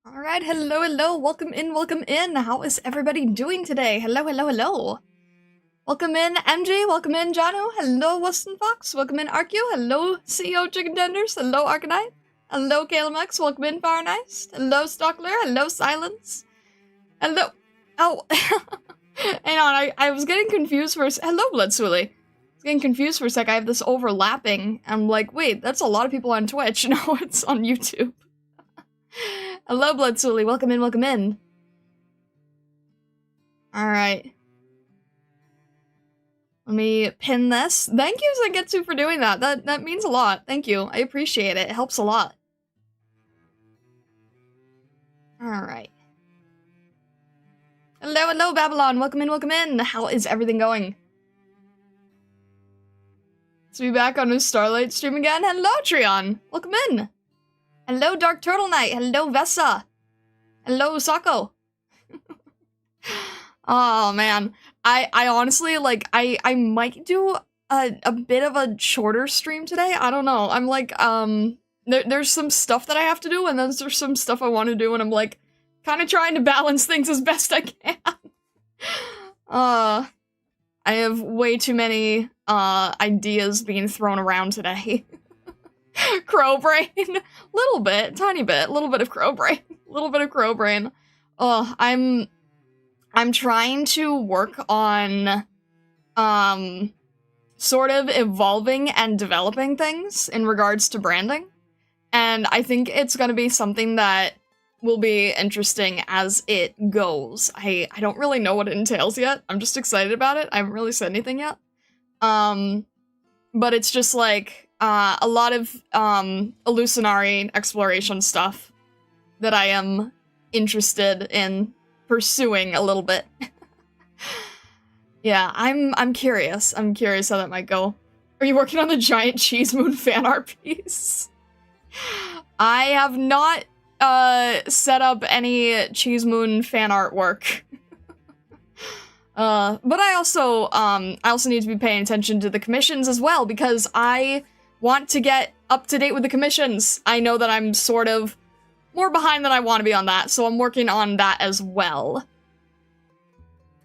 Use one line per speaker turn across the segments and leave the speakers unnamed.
Alright, hello, welcome in. How is everybody doing today? Hello. Welcome in, MG, welcome in, Janu, hello, Weston Fox, welcome in, Arcu, hello, CEO Chicken Tenders, hello, Arknight, hello, KLMX, welcome in, Farnice, hello, Stockler, hello, Silence, hello, oh, hang on, I was getting confused for a hello, Bloodswilly. I was getting confused for a sec, I have this overlapping, I'm like, wait, that's a lot of people on Twitch, no, it's on YouTube. Hello, Bloodswilly, welcome in. Alright. Let me pin this. Thank you, Zangetsu, for doing that. That means a lot. Thank you. I appreciate it. It helps a lot. Alright. Hello, Babylon. Welcome in. How is everything going? To be back on his Starlight stream again. Hello, Trion. Welcome in. Hello, Dark Turtle Knight. Hello, Vessa. Hello, Sako. Oh, man. I honestly, like, I might do a bit of a shorter stream today. I don't know. I'm like, there's some stuff that I have to do, and then there's some stuff I want to do, and I'm like, kind of trying to balance things as best I can. I have way too many, ideas being thrown around today. Crow brain. Little bit, tiny bit, little bit of crow brain. Little bit of crow brain. Oh, I'm trying to work on, sort of evolving and developing things in regards to branding. And I think it's gonna be something that will be interesting as it goes. I don't really know what it entails yet. I'm just excited about it. I haven't really said anything yet. But it's just like, a lot of, hallucinatory exploration stuff that I am interested in pursuing a little bit. Yeah, I'm curious. I'm curious how that might go. Are you working on the giant cheese moon fan art piece? I have not set up any cheese moon fan artwork. But I also need to be paying attention to the commissions as well, because I want to get up to date with the commissions. I know that I'm sort of more behind than I want to be on that, so I'm working on that as well.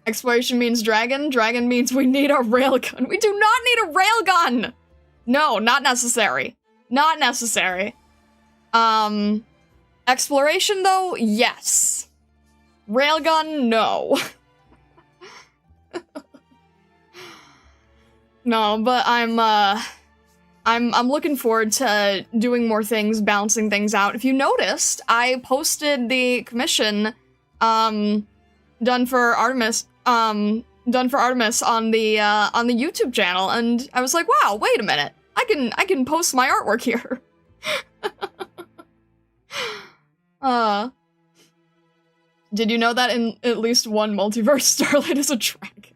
Exploration means dragon. Dragon means we need a railgun. We do not need a railgun! No, not necessary. Not necessary. Exploration, though, yes. Railgun, no. No, but I'm looking forward to doing more things, balancing things out. If you noticed, I posted the commission, done for Artemis on the YouTube channel, and I was like, wow, wait a minute. I can post my artwork here. Did you know that in at least one multiverse, Starlight is a dragon?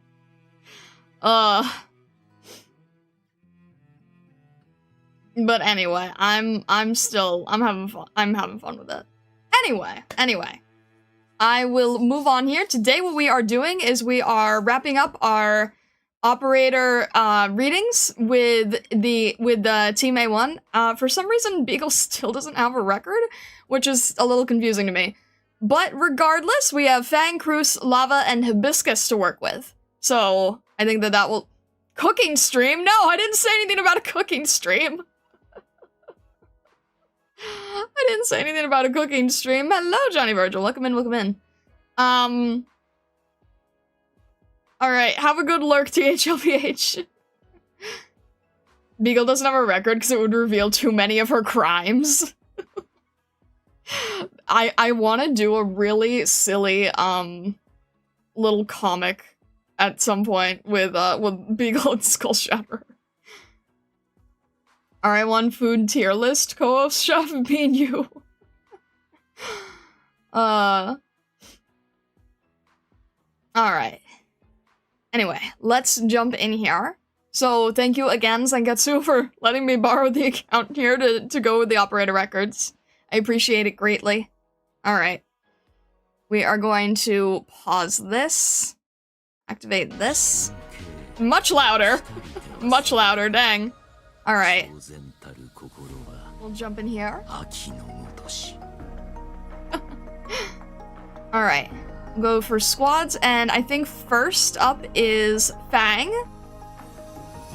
But anyway, I'm having fun with it. Anyway. I will move on here. Today what we are doing is we are wrapping up our operator readings with the Team A1. For some reason, Beagle still doesn't have a record, which is a little confusing to me. But regardless, we have Fang, Kroos, Lava, and Hibiscus to work with. So I think that will... Cooking stream? No, I didn't say anything about a cooking stream. I didn't say anything about a cooking stream. Hello, Johnny Virgil. Welcome in. Alright, have a good lurk, THLPH. Beagle doesn't have a record because it would reveal too many of her crimes. I want to do a really silly, little comic at some point with Beagle and Skull Shatterer. Alright, one food tier list, co-host chef, me and you. Alright. Anyway, let's jump in here. So, thank you again, Zangetsu, for letting me borrow the account here to go with the operator records. I appreciate it greatly. Alright. We are going to pause this. Activate this. Much louder. Much louder, dang. Alright. We'll jump in here. Alright. Go for squads, and I think first up is Fang.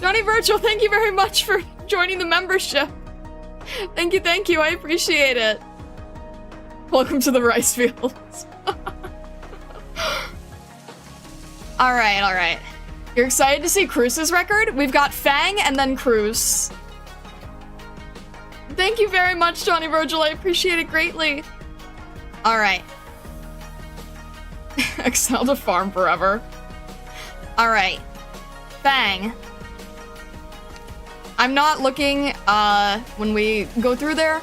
Johnny Virtual, thank you very much for joining the membership. Thank you, I appreciate it. Welcome to the rice fields. Alright. You're excited to see Kroos' record? We've got Fang and then Kroos. Thank you very much, Johnny Virgil. I appreciate it greatly. Alright. Excel to farm forever. Alright. Fang. I'm not looking, when we go through there.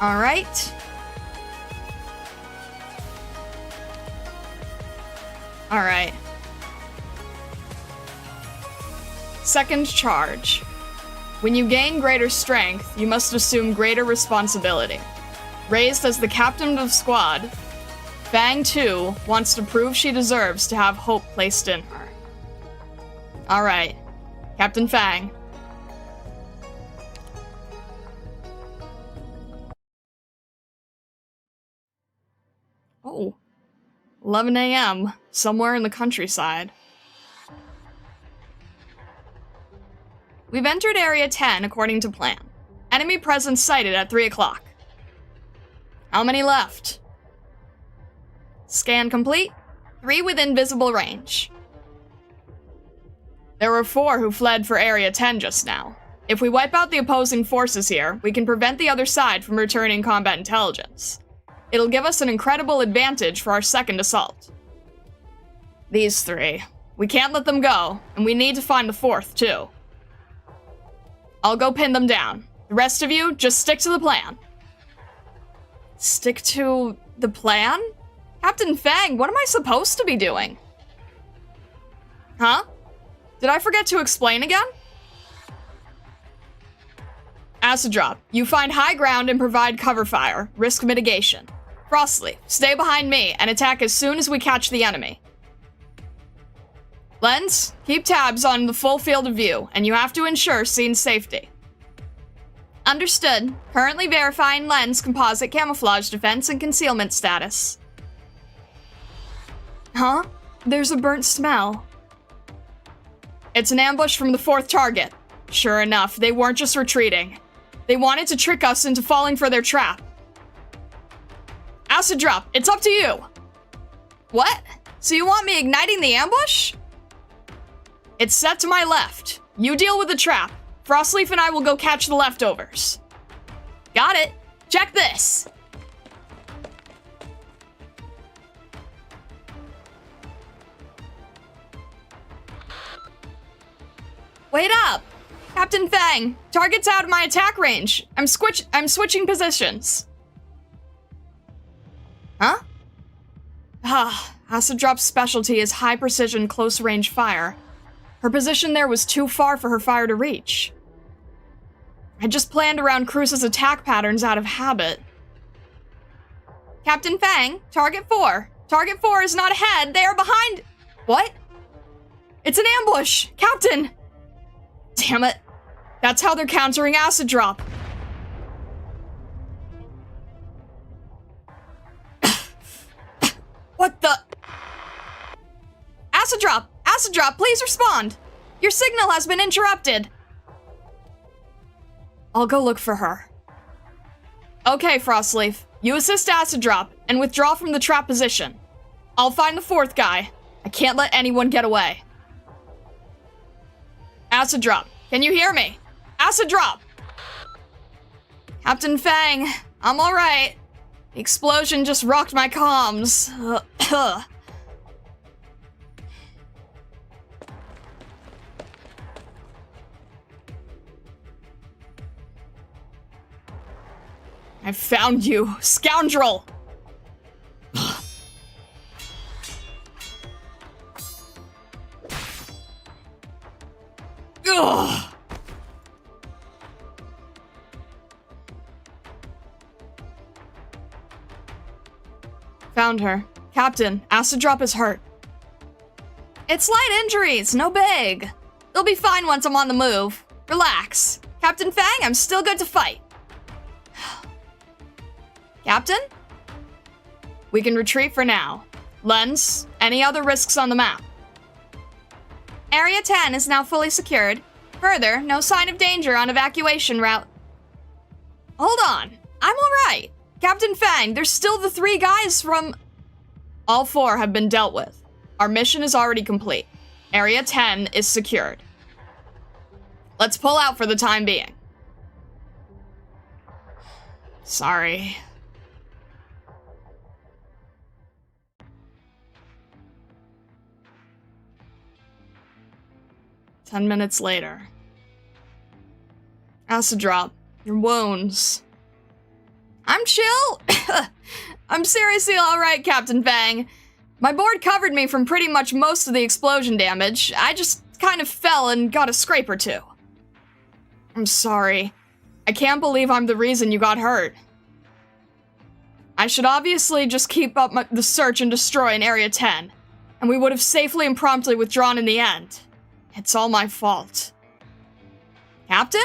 Alright. Alright. Second charge. When you gain greater strength, you must assume greater responsibility. Raised as the captain of the squad, Fang 2 wants to prove she deserves to have hope placed in her. Alright. Captain Fang. Oh. 11 a.m. Somewhere in the countryside. We've entered Area 10 according to plan. Enemy presence sighted at 3 o'clock. How many left? Scan complete. 3 within visible range. There were 4 who fled for Area 10 just now. If we wipe out the opposing forces here, we can prevent the other side from returning combat intelligence. It'll give us an incredible advantage for our second assault. These 3. We can't let them go, and we need to find the 4th, too. I'll go pin them down. The rest of you, just stick to the plan. Stick to the plan? Captain Fang, what am I supposed to be doing? Huh? Did I forget to explain again? Acid drop. You find high ground and provide cover fire. Risk mitigation. Frostleaf, stay behind me and attack as soon as we catch the enemy. Lens, keep tabs on the full field of view, and you have to ensure scene safety. Understood. Currently verifying lens composite camouflage defense and concealment status. Huh? There's a burnt smell. It's an ambush from the 4th target. Sure enough, they weren't just retreating. They wanted to trick us into falling for their trap. Acid drop, it's up to you. What? So you want me igniting the ambush? It's set to my left. You deal with the trap. Frostleaf and I will go catch the leftovers. Got it. Check this. Wait up! Captain Fang, target's out of my attack range. I'm switching positions. Huh? Acid Drop's specialty is high precision, close range fire. Her position there was too far for her fire to reach. I just planned around Kroos' attack patterns out of habit. Captain Fang, target 4. Target 4 is not ahead, they are behind. What? It's an ambush! Captain! Damn it. That's how they're countering Acid Drop. What the? Acid Drop! Acid Drop, please respond! Your signal has been interrupted. I'll go look for her. Okay, Frostleaf. You assist Acid Drop and withdraw from the trap position. I'll find the 4th guy. I can't let anyone get away. Acid Drop, can you hear me? Acid Drop! Captain Fang, I'm alright. The explosion just rocked my comms. I found you, scoundrel! Ugh. Found her. Captain, Acid Drop is hurt. It's light injuries, no big. They'll be fine once I'm on the move. Relax. Captain Fang, I'm still good to fight. Captain? We can retreat for now. Lens, any other risks on the map? Area 10 is now fully secured. Further, no sign of danger on evacuation route. Hold on. I'm alright. Captain Fang, there's still the 3 guys from... All 4 have been dealt with. Our mission is already complete. Area 10 is secured. Let's pull out for the time being. Sorry. Ten minutes later. Acid drop. Your wounds. I'm chill. I'm seriously alright, Captain Fang. My board covered me from pretty much most of the explosion damage. I just kind of fell and got a scrape or 2. I'm sorry. I can't believe I'm the reason you got hurt. I should obviously just keep up the search and destroy in Area 10, and we would have safely and promptly withdrawn in the end. It's all my fault. Captain?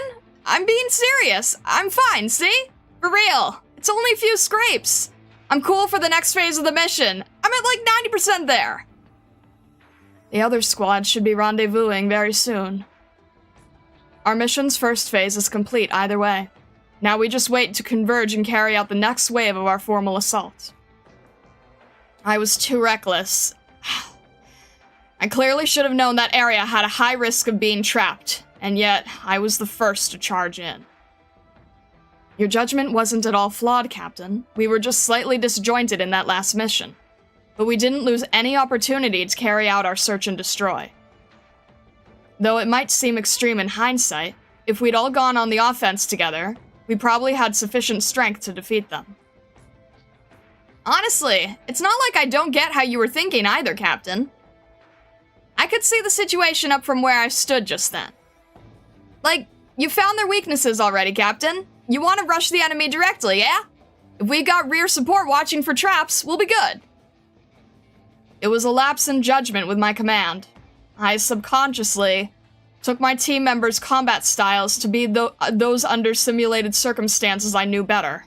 I'm being serious. I'm fine, see? For real. It's only a few scrapes. I'm cool for the next phase of the mission. I'm at like 90% there. The other squad should be rendezvousing very soon. Our mission's first phase is complete either way. Now we just wait to converge and carry out the next wave of our formal assault. I was too reckless. I clearly should have known that area had a high risk of being trapped, and yet I was the first to charge in. Your judgment wasn't at all flawed, Captain. We were just slightly disjointed in that last mission. But we didn't lose any opportunity to carry out our search and destroy. Though it might seem extreme in hindsight, if we'd all gone on the offense together, we probably had sufficient strength to defeat them. Honestly, it's not like I don't get how you were thinking either, Captain. I could see the situation up from where I stood just then. Like, you found their weaknesses already, Captain. You want to rush the enemy directly, yeah? If we got rear support watching for traps, we'll be good. It was a lapse in judgment with my command. I subconsciously took my team members' combat styles to be those under simulated circumstances I knew better.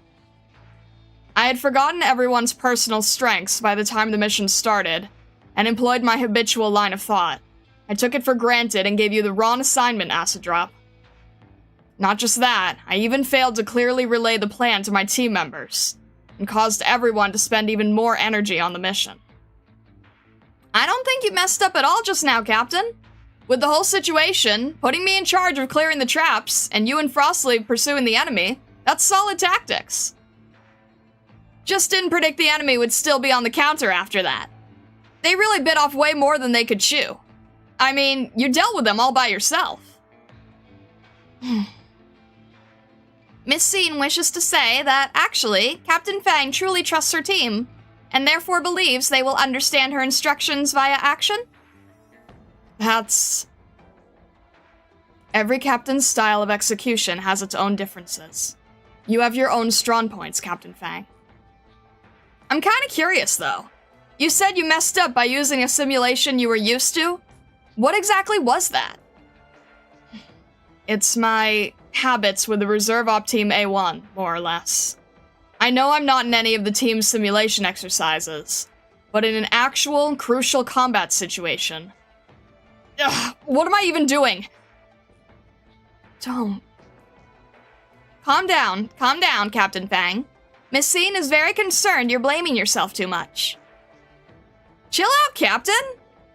I had forgotten everyone's personal strengths by the time the mission started, and employed my habitual line of thought. I took it for granted and gave you the wrong assignment, Acid Drop. Not just that, I even failed to clearly relay the plan to my team members, and caused everyone to spend even more energy on the mission. I don't think you messed up at all just now, Captain. With the whole situation, putting me in charge of clearing the traps, and you and Frostleaf pursuing the enemy, that's solid tactics. Just didn't predict the enemy would still be on the counter after that. They really bit off way more than they could chew. I mean, you dealt with them all by yourself. Miss Scene wishes to say that, actually, Captain Fang truly trusts her team, and therefore believes they will understand her instructions via action? That's... Every captain's style of execution has its own differences. You have your own strong points, Captain Fang. I'm kinda curious, though. You said you messed up by using a simulation you were used to? What exactly was that? It's my habits with the Reserve Op Team A1, more or less. I know I'm not in any of the team's simulation exercises, but in an actual, crucial combat situation... Ugh, what am I even doing? Don't. Calm down, Captain Fang. Miss Scene is very concerned you're blaming yourself too much. Chill out, Captain!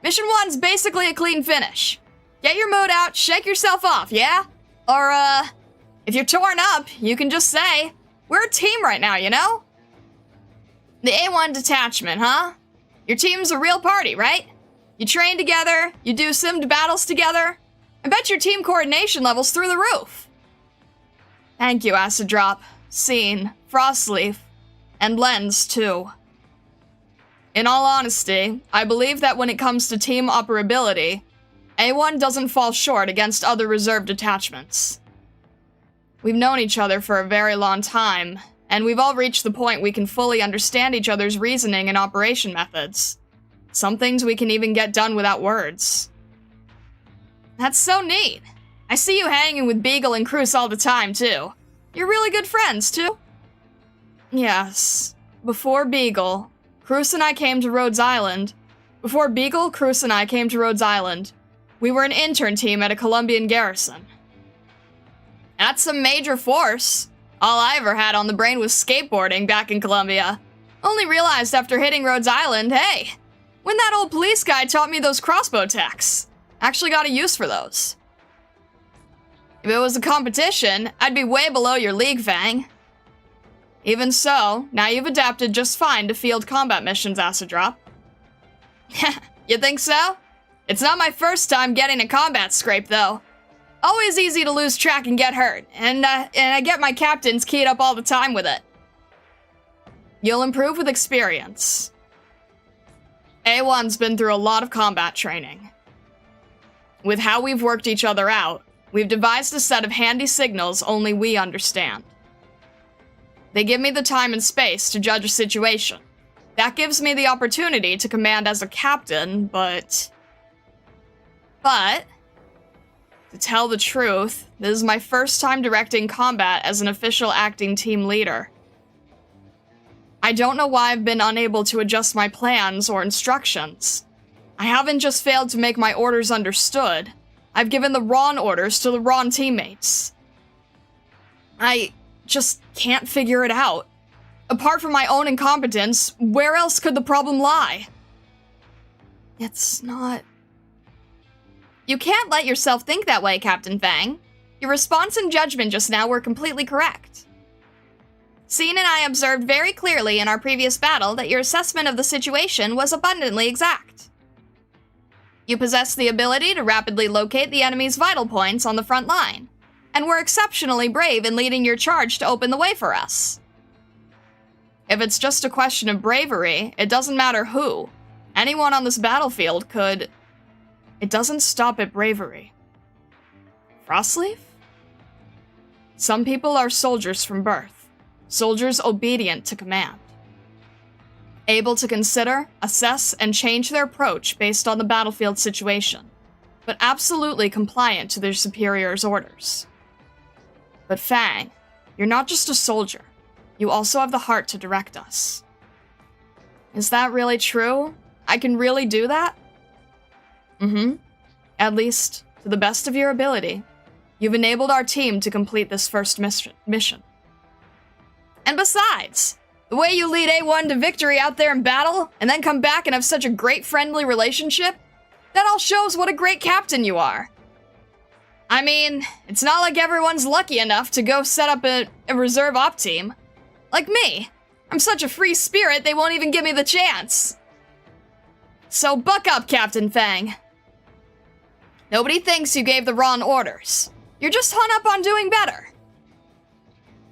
Mission 1's basically a clean finish. Get your mood out, shake yourself off, yeah? Or, if you're torn up, you can just say, we're a team right now, you know? The A1 detachment, huh? Your team's a real party, right? You train together, you do simmed battles together. I bet your team coordination level's through the roof. Thank you, Acid Drop, Scene, Frostleaf, and Lens, too. In all honesty, I believe that when it comes to team operability, A1 doesn't fall short against other reserve detachments. We've known each other for a very long time, and we've all reached the point we can fully understand each other's reasoning and operation methods. Some things we can even get done without words. That's so neat. I see you hanging with Beagle and Kroos all the time, too. You're really good friends, too. Yes. Before Beagle, Kroos and I came to Rhodes Island. Before Beagle, Kroos and I came to Rhodes Island. We were an intern team at a Colombian garrison. That's some major force. All I ever had on the brain was skateboarding back in Colombia. Only realized after hitting Rhodes Island, hey, when that old police guy taught me those crossbow attacks. Actually got a use for those. If it was a competition, I'd be way below your league, Fang. Even so, now you've adapted just fine to field combat missions, Acid Drop. You think so? It's not my first time getting a combat scrape, though. Always easy to lose track and get hurt, and I get my captains keyed up all the time with it. You'll improve with experience. A1's been through a lot of combat training. With how we've worked each other out, we've devised a set of handy signals only we understand. They give me the time and space to judge a situation. That gives me the opportunity to command as a captain, but, to tell the truth, this is my first time directing combat as an official acting team leader. I don't know why I've been unable to adjust my plans or instructions. I haven't just failed to make my orders understood. I've given the wrong orders to the wrong teammates. I just can't figure it out. Apart from my own incompetence, where else could the problem lie? It's not... You can't let yourself think that way, Captain Fang. Your response and judgment just now were completely correct. Scene and I observed very clearly in our previous battle that your assessment of the situation was abundantly exact. You possess the ability to rapidly locate the enemy's vital points on the front line, and were exceptionally brave in leading your charge to open the way for us. If it's just a question of bravery, it doesn't matter who. Anyone on this battlefield could... It doesn't stop at bravery. Frostleaf? Some people are soldiers from birth. Soldiers obedient to command. Able to consider, assess, and change their approach based on the battlefield situation, but absolutely compliant to their superiors' orders. But Fang, you're not just a soldier. You also have the heart to direct us. Is that really true? I can really do that? At least, to the best of your ability. You've enabled our team to complete this first mission. And besides, the way you lead A1 to victory out there in battle, and then come back and have such a great friendly relationship, that all shows what a great captain you are. I mean, it's not like everyone's lucky enough to go set up a reserve op team. Like me. I'm such a free spirit, they won't even give me the chance. So buck up, Captain Fang. Nobody thinks you gave the wrong orders. You're just hung up on doing better.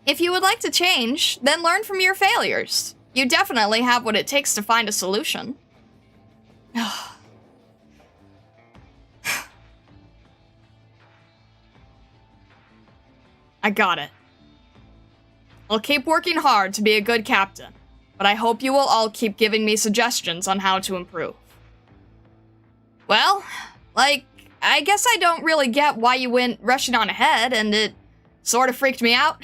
If you would like to change, then learn from your failures. You definitely have what it takes to find a solution. I got it. I'll keep working hard to be a good captain, but I hope you will all keep giving me suggestions on how to improve. Well, I guess I don't really get why you went rushing on ahead, and it sort of freaked me out.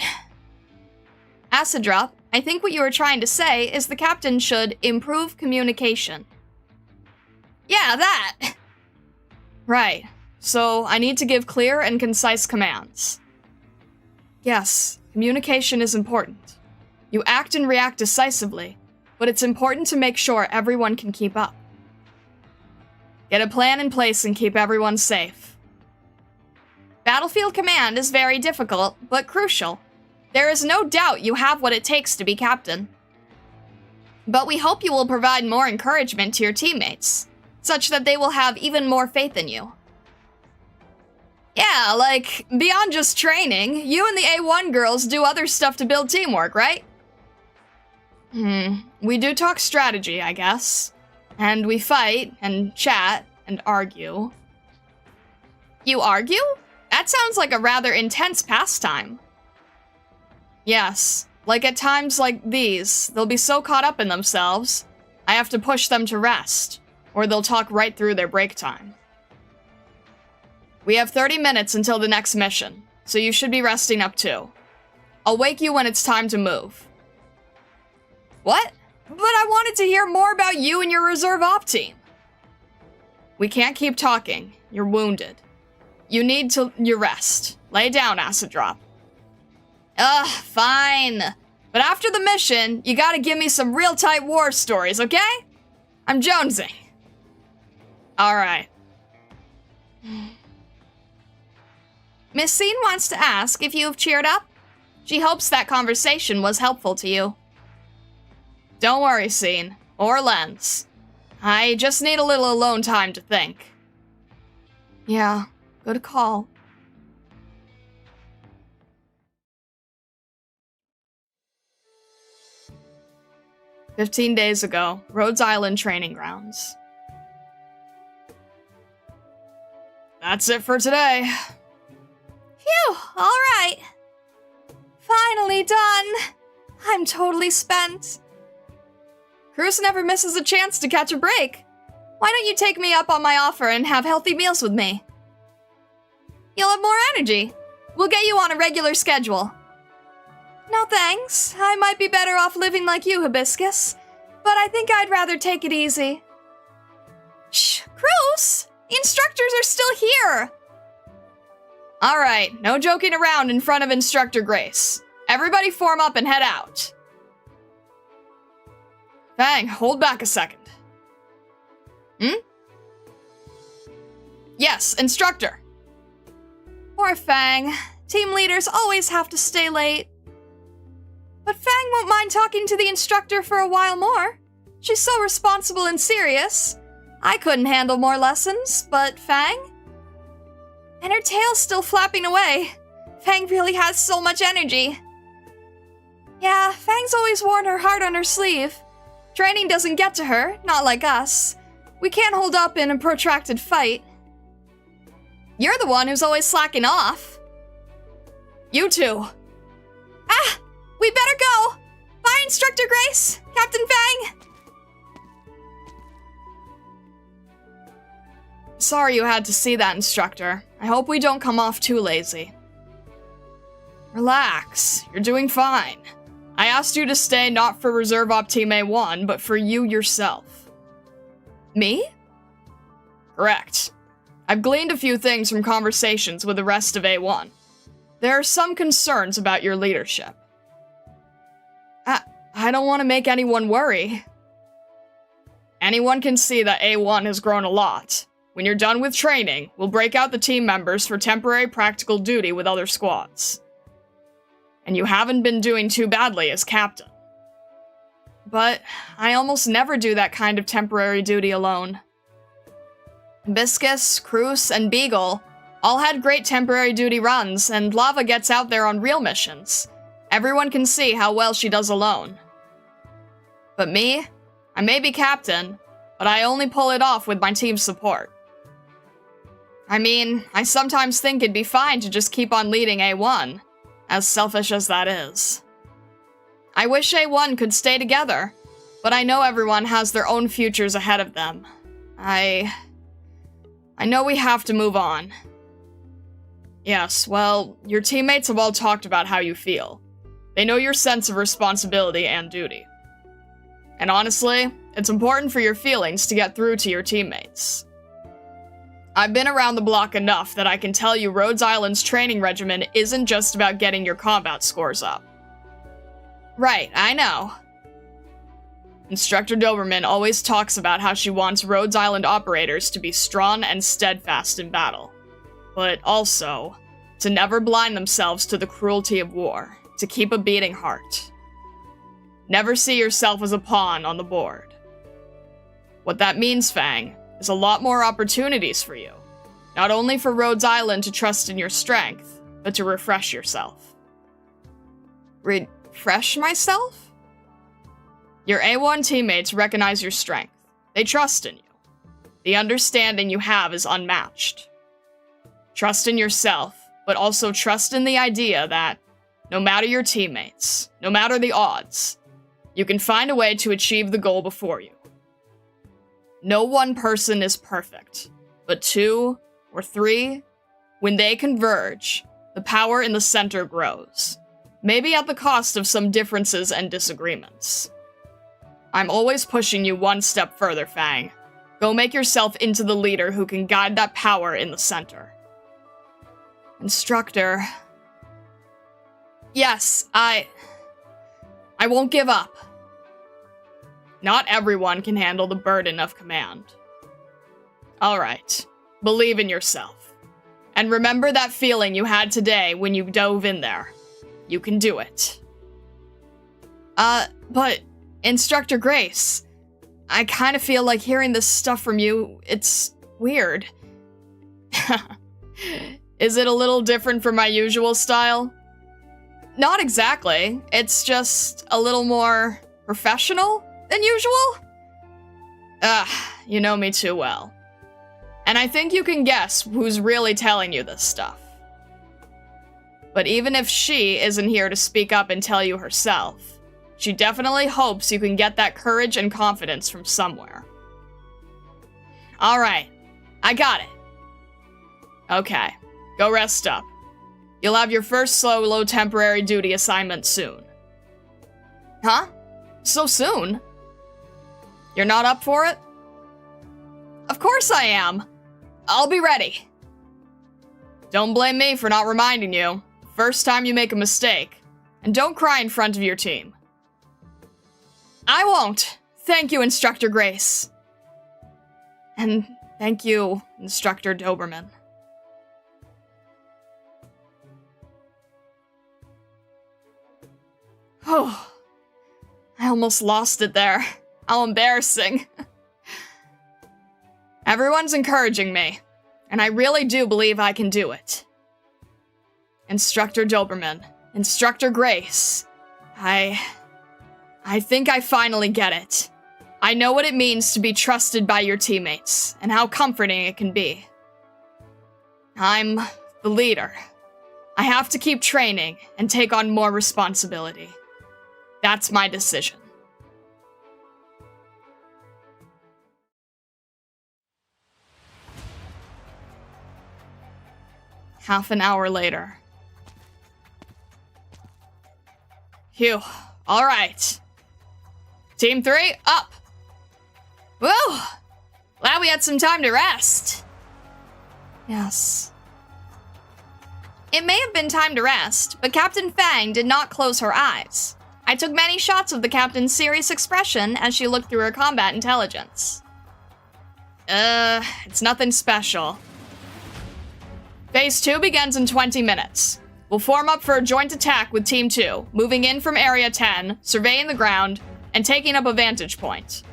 Acid Drop, I think what you were trying to say is the captain should improve communication. Yeah, that! Right, so I need to give clear and concise commands. Yes, communication is important. You act and react decisively, but it's important to make sure everyone can keep up. Get a plan in place and keep everyone safe. Battlefield command is very difficult, but crucial. There is no doubt you have what it takes to be captain. But we hope you will provide more encouragement to your teammates, such that they will have even more faith in you. Yeah, like, beyond just training, you and the A1 girls do other stuff to build teamwork, right? We do talk strategy, I guess. And we fight, and chat, and argue. You argue? That sounds like a rather intense pastime. Yes, like at times like these, they'll be so caught up in themselves, I have to push them to rest, or they'll talk right through their break time. We have 30 minutes until the next mission, so you should be resting up too. I'll wake you when it's time to move. What? But I wanted to hear more about you and your reserve op team. We can't keep talking. You're wounded. You need your rest. Lay down, Acid Drop. Fine. But after the mission, you gotta give me some real tight war stories, okay? I'm jonesing. Alright. Miss Scene wants to ask if you've cheered up. She hopes that conversation was helpful to you. Don't worry, Scene. Or Lens. I just need a little alone time to think. Yeah, good call. "15 days ago, Rhodes Island training grounds." That's it for today. Phew, alright. Finally done. I'm totally spent. Kroos never misses a chance to catch a break. Why don't you take me up on my offer and have healthy meals with me? You'll have more energy. We'll get you on a regular schedule. No thanks. I might be better off living like you, Hibiscus. But I think I'd rather take it easy. Shh, Kroos! The instructors are still here! Alright, no joking around in front of Instructor Grace. Everybody form up and head out. Fang, hold back a second. Yes, Instructor. Poor Fang. Team leaders always have to stay late. But Fang won't mind talking to the instructor for a while more. She's so responsible and serious. I couldn't handle more lessons, but Fang? And her tail's still flapping away. Fang really has so much energy. Yeah, Fang's always worn her heart on her sleeve. Training doesn't get to her, not like us. We can't hold up in a protracted fight. You're the one who's always slacking off. You two. Ah! We better go! Bye, Instructor Grace! Captain Fang! Sorry you had to see that, Instructor. I hope we don't come off too lazy. Relax. You're doing fine. I asked you to stay not for Reserve Op Team A1, but for you yourself. Me? Correct. I've gleaned a few things from conversations with the rest of A1. There are some concerns about your leadership. I don't want to make anyone worry. Anyone can see that A1 has grown a lot. When you're done with training, we'll break out the team members for temporary practical duty with other squads. And you haven't been doing too badly as captain. But I almost never do that kind of temporary duty alone. Hibiscus, Kroos, and Beagle all had great temporary duty runs, and Lava gets out there on real missions. Everyone can see how well she does alone. But me? I may be captain, but I only pull it off with my team's support. I mean, I sometimes think it'd be fine to just keep on leading A1, as selfish as that is. I wish A1 could stay together, but I know everyone has their own futures ahead of them. I know we have to move on. Yes, well, your teammates have all talked about how you feel. They know your sense of responsibility and duty. And honestly, it's important for your feelings to get through to your teammates. I've been around the block enough that I can tell you Rhodes Island's training regimen isn't just about getting your combat scores up. Right, I know. Instructor Doberman always talks about how she wants Rhodes Island operators to be strong and steadfast in battle, but also to never blind themselves to the cruelty of war, to keep a beating heart. Never see yourself as a pawn on the board. What that means, Fang, is a lot more opportunities for you. Not only for Rhodes Island to trust in your strength, but to refresh yourself. Refresh myself? Your A1 teammates recognize your strength. They trust in you. The understanding you have is unmatched. Trust in yourself, but also trust in the idea that, no matter your teammates, no matter the odds, you can find a way to achieve the goal before you. No one person is perfect, but 2 or 3, when they converge, the power in the center grows, maybe at the cost of some differences and disagreements. I'm always pushing you one step further, Fang. Go make yourself into the leader who can guide that power in the center. Instructor. Yes, I won't give up. Not everyone can handle the burden of command. Alright, believe in yourself. And remember that feeling you had today when you dove in there. You can do it. But, Instructor Grace, I kind of feel like hearing this stuff from you, it's weird. Is it a little different from my usual style? Not exactly. It's just a little more professional than usual? You know me too well. And I think you can guess who's really telling you this stuff. But even if she isn't here to speak up and tell you herself, she definitely hopes you can get that courage and confidence from somewhere. Alright, I got it. Okay, go rest up. You'll have your first solo temporary duty assignment soon. Huh? So soon? You're not up for it? Of course I am. I'll be ready. Don't blame me for not reminding you. First time you make a mistake. And don't cry in front of your team. I won't. Thank you, Instructor Grace. And thank you, Instructor Doberman. Oh, I almost lost it there. How embarrassing. Everyone's encouraging me, and I really do believe I can do it. Instructor Doberman, Instructor Grace, I think I finally get it. I know what it means to be trusted by your teammates, and how comforting it can be. I'm the leader. I have to keep training and take on more responsibility. That's my decision. Half an hour later. Phew. All right. Team 3, up. Woo! Glad we had some time to rest. Yes. It may have been time to rest, but Captain Fang did not close her eyes. I took many shots of the captain's serious expression as she looked through her combat intelligence. It's nothing special. Phase 2 begins in 20 minutes. We'll form up for a joint attack with Team 2, moving in from Area 10, surveying the ground, and taking up a vantage point.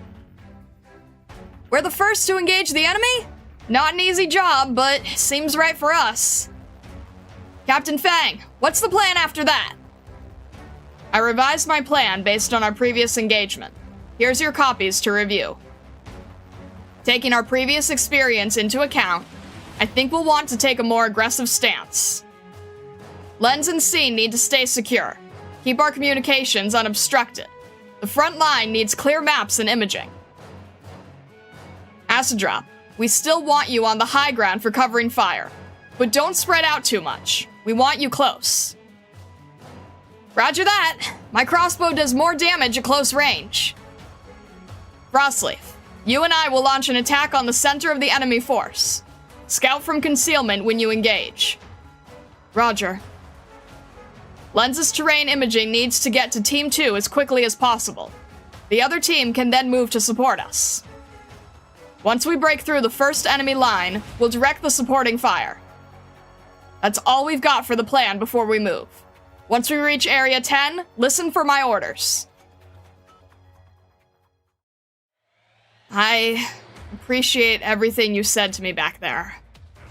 We're the first to engage the enemy? Not an easy job, but seems right for us. Captain Fang, what's the plan after that? I revised my plan based on our previous engagement. Here's your copies to review. Taking our previous experience into account, I think we'll want to take a more aggressive stance. Lens and scene need to stay secure. Keep our communications unobstructed. The front line needs clear maps and imaging. Acid drop, we still want you on the high ground for covering fire, but don't spread out too much. We want you close. Roger that. My crossbow does more damage at close range. Frostleaf, you and I will launch an attack on the center of the enemy force. Scout from concealment when you engage. Roger. Lens's terrain imaging needs to get to Team 2 as quickly as possible. The other team can then move to support us. Once we break through the first enemy line, we'll direct the supporting fire. That's all we've got for the plan before we move. Once we reach Area 10, listen for my orders. I appreciate everything you said to me back there.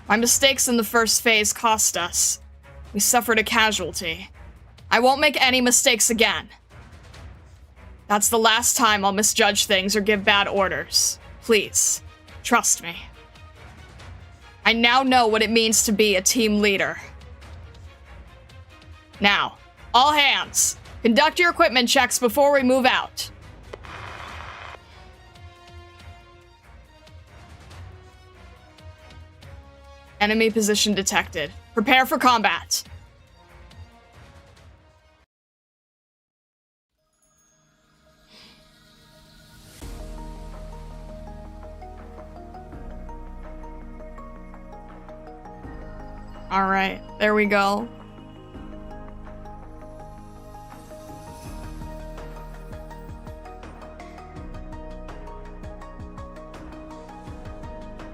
My mistakes in the first phase cost us. We suffered a casualty. I won't make any mistakes again. That's the last time I'll misjudge things or give bad orders. Please, trust me. I now know what it means to be a team leader. Now, all hands, conduct your equipment checks before we move out. Enemy position detected. Prepare for combat. Alright, there we go.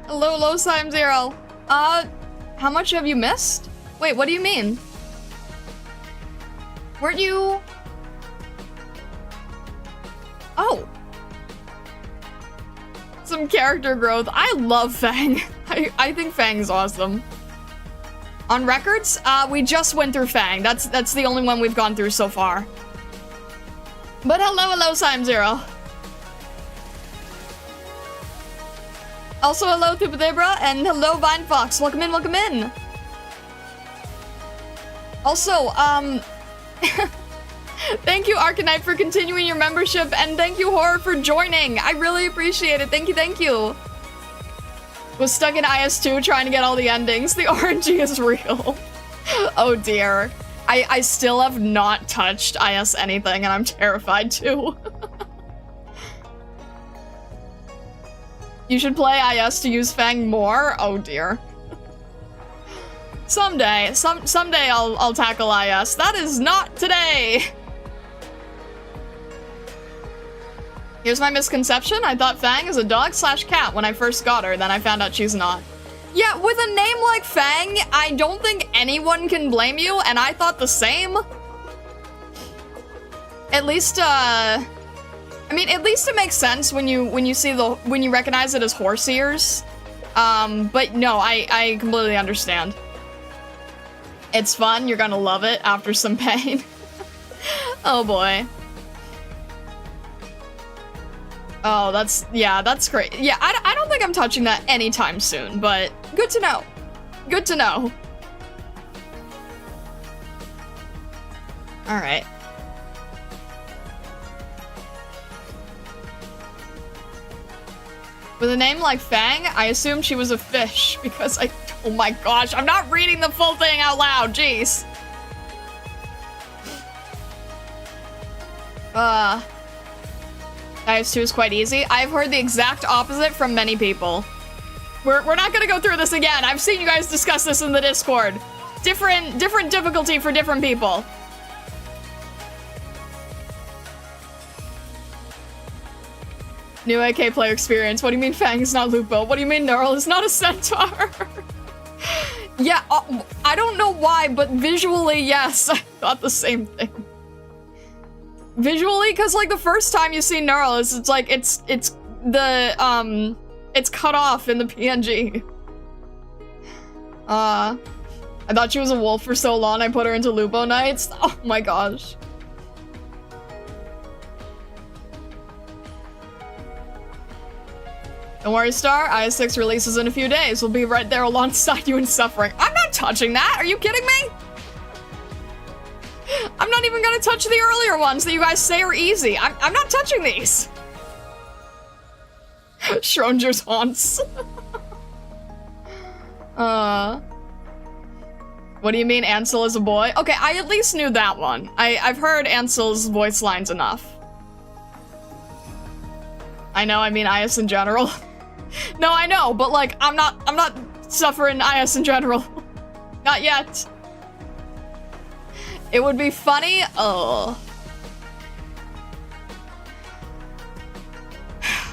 Hello, low time 0. How much have you missed? Wait, what do you mean? Weren't you... Oh. Some character growth. I love Fang. I think Fang's awesome. On records, we just went through Fang. That's the only one we've gone through so far. But hello, Time Zero. Also, hello, Tupadebra, and hello, Vine Fox. Welcome in, welcome in. Also, thank you, Arknight, for continuing your membership, and thank you, Horror, for joining. I really appreciate it. Thank you, thank you. Was stuck in IS2 trying to get all the endings. The RNG is real. Oh dear. I still have not touched IS anything, and I'm terrified too. You should play IS to use Fang more? Oh dear. Someday I'll tackle IS. That is not today. Here's my misconception. I thought Fang is a dog/cat when I first got her, then I found out she's not. Yeah, with a name like Fang, I don't think anyone can blame you, and I thought the same. At least, I mean, at least it makes sense when you recognize it as horse ears. But no, I completely understand. It's fun, you're gonna love it after some pain. Oh boy. Oh, that's great. Yeah, I don't think I'm touching that anytime soon, but good to know. Good to know. All right. With a name like Fang, I assumed she was a fish because oh my gosh, I'm not reading the full thing out loud, jeez. IS2 is quite easy. I've heard the exact opposite from many people. We're not gonna go through this again. I've seen you guys discuss this in the Discord. Different difficulty for different people. New AK player experience. What do you mean Fang is not Lupo? What do you mean Neural is not a centaur? Yeah, I don't know why, but visually, yes. I thought the same thing. Visually, because like the first time you see Neural, it's like it's cut off in the PNG. I thought she was a wolf for so long I put her into Lupo Knights. Oh my gosh. Don't worry, Star. IS6 releases in a few days. We'll be right there alongside you in suffering. I'm not touching that. Are you kidding me? I'm not even gonna touch the earlier ones that you guys say are easy. I'm not touching these. Schrodinger's haunts. What do you mean Ansel is a boy? Okay, I at least knew that one. I've heard Ansel's voice lines enough. I know, I mean IS in general. No, I know, but like, I'm not suffering IS in general. Not yet. It would be funny. Oh.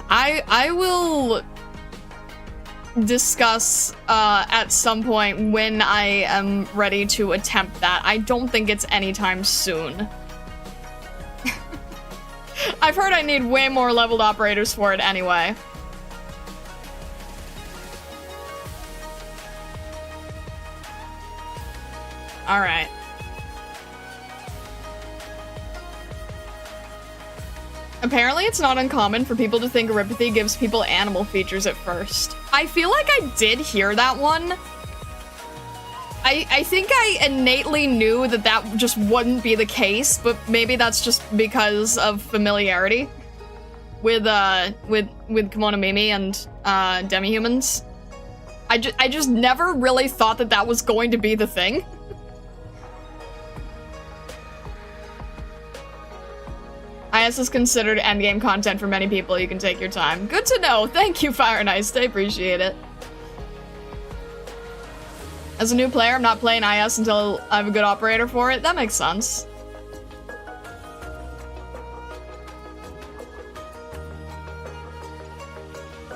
I will discuss at some point when I am ready to attempt that. I don't think it's anytime soon. I've heard I need way more leveled operators for it anyway. All right. Apparently it's not uncommon for people to think Erypathy gives people animal features at first. I feel like I did hear that one. I think I innately knew that that just wouldn't be the case, but maybe that's just because of familiarity with Kimono Mimi and demi-humans. I just never really thought that that was going to be the thing. IS is considered endgame content for many people. You can take your time. Good to know. Thank you, Fire and Ice. I appreciate it. As a new player, I'm not playing IS until I have a good operator for it. That makes sense.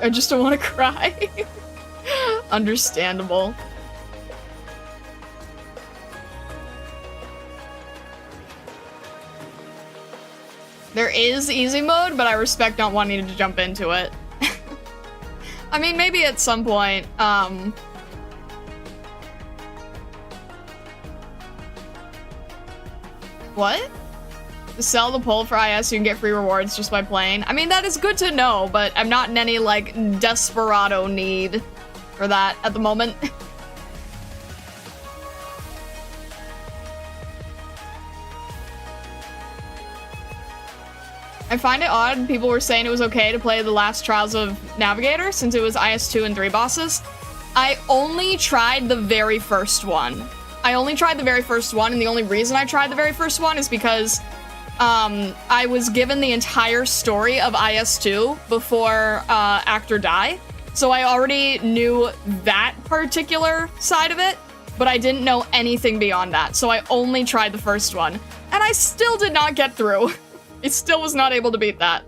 I just don't want to cry. Understandable. There is easy mode, but I respect not wanting to jump into it. I mean, maybe at some point, What? To sell the poll for IS, you can get free rewards just by playing. I mean, that is good to know, but I'm not in any, like, desperado need for that at the moment. I find it odd people were saying it was okay to play the last Trials of Navigator since it was IS-2 and 3 bosses. I only tried the very first one. I only tried the very first one, and the only reason I tried the very first one is because I was given the entire story of IS-2 before Act or Die. So I already knew that particular side of it, but I didn't know anything beyond that. So I only tried the first one, and I still did not get through. I still was not able to beat that.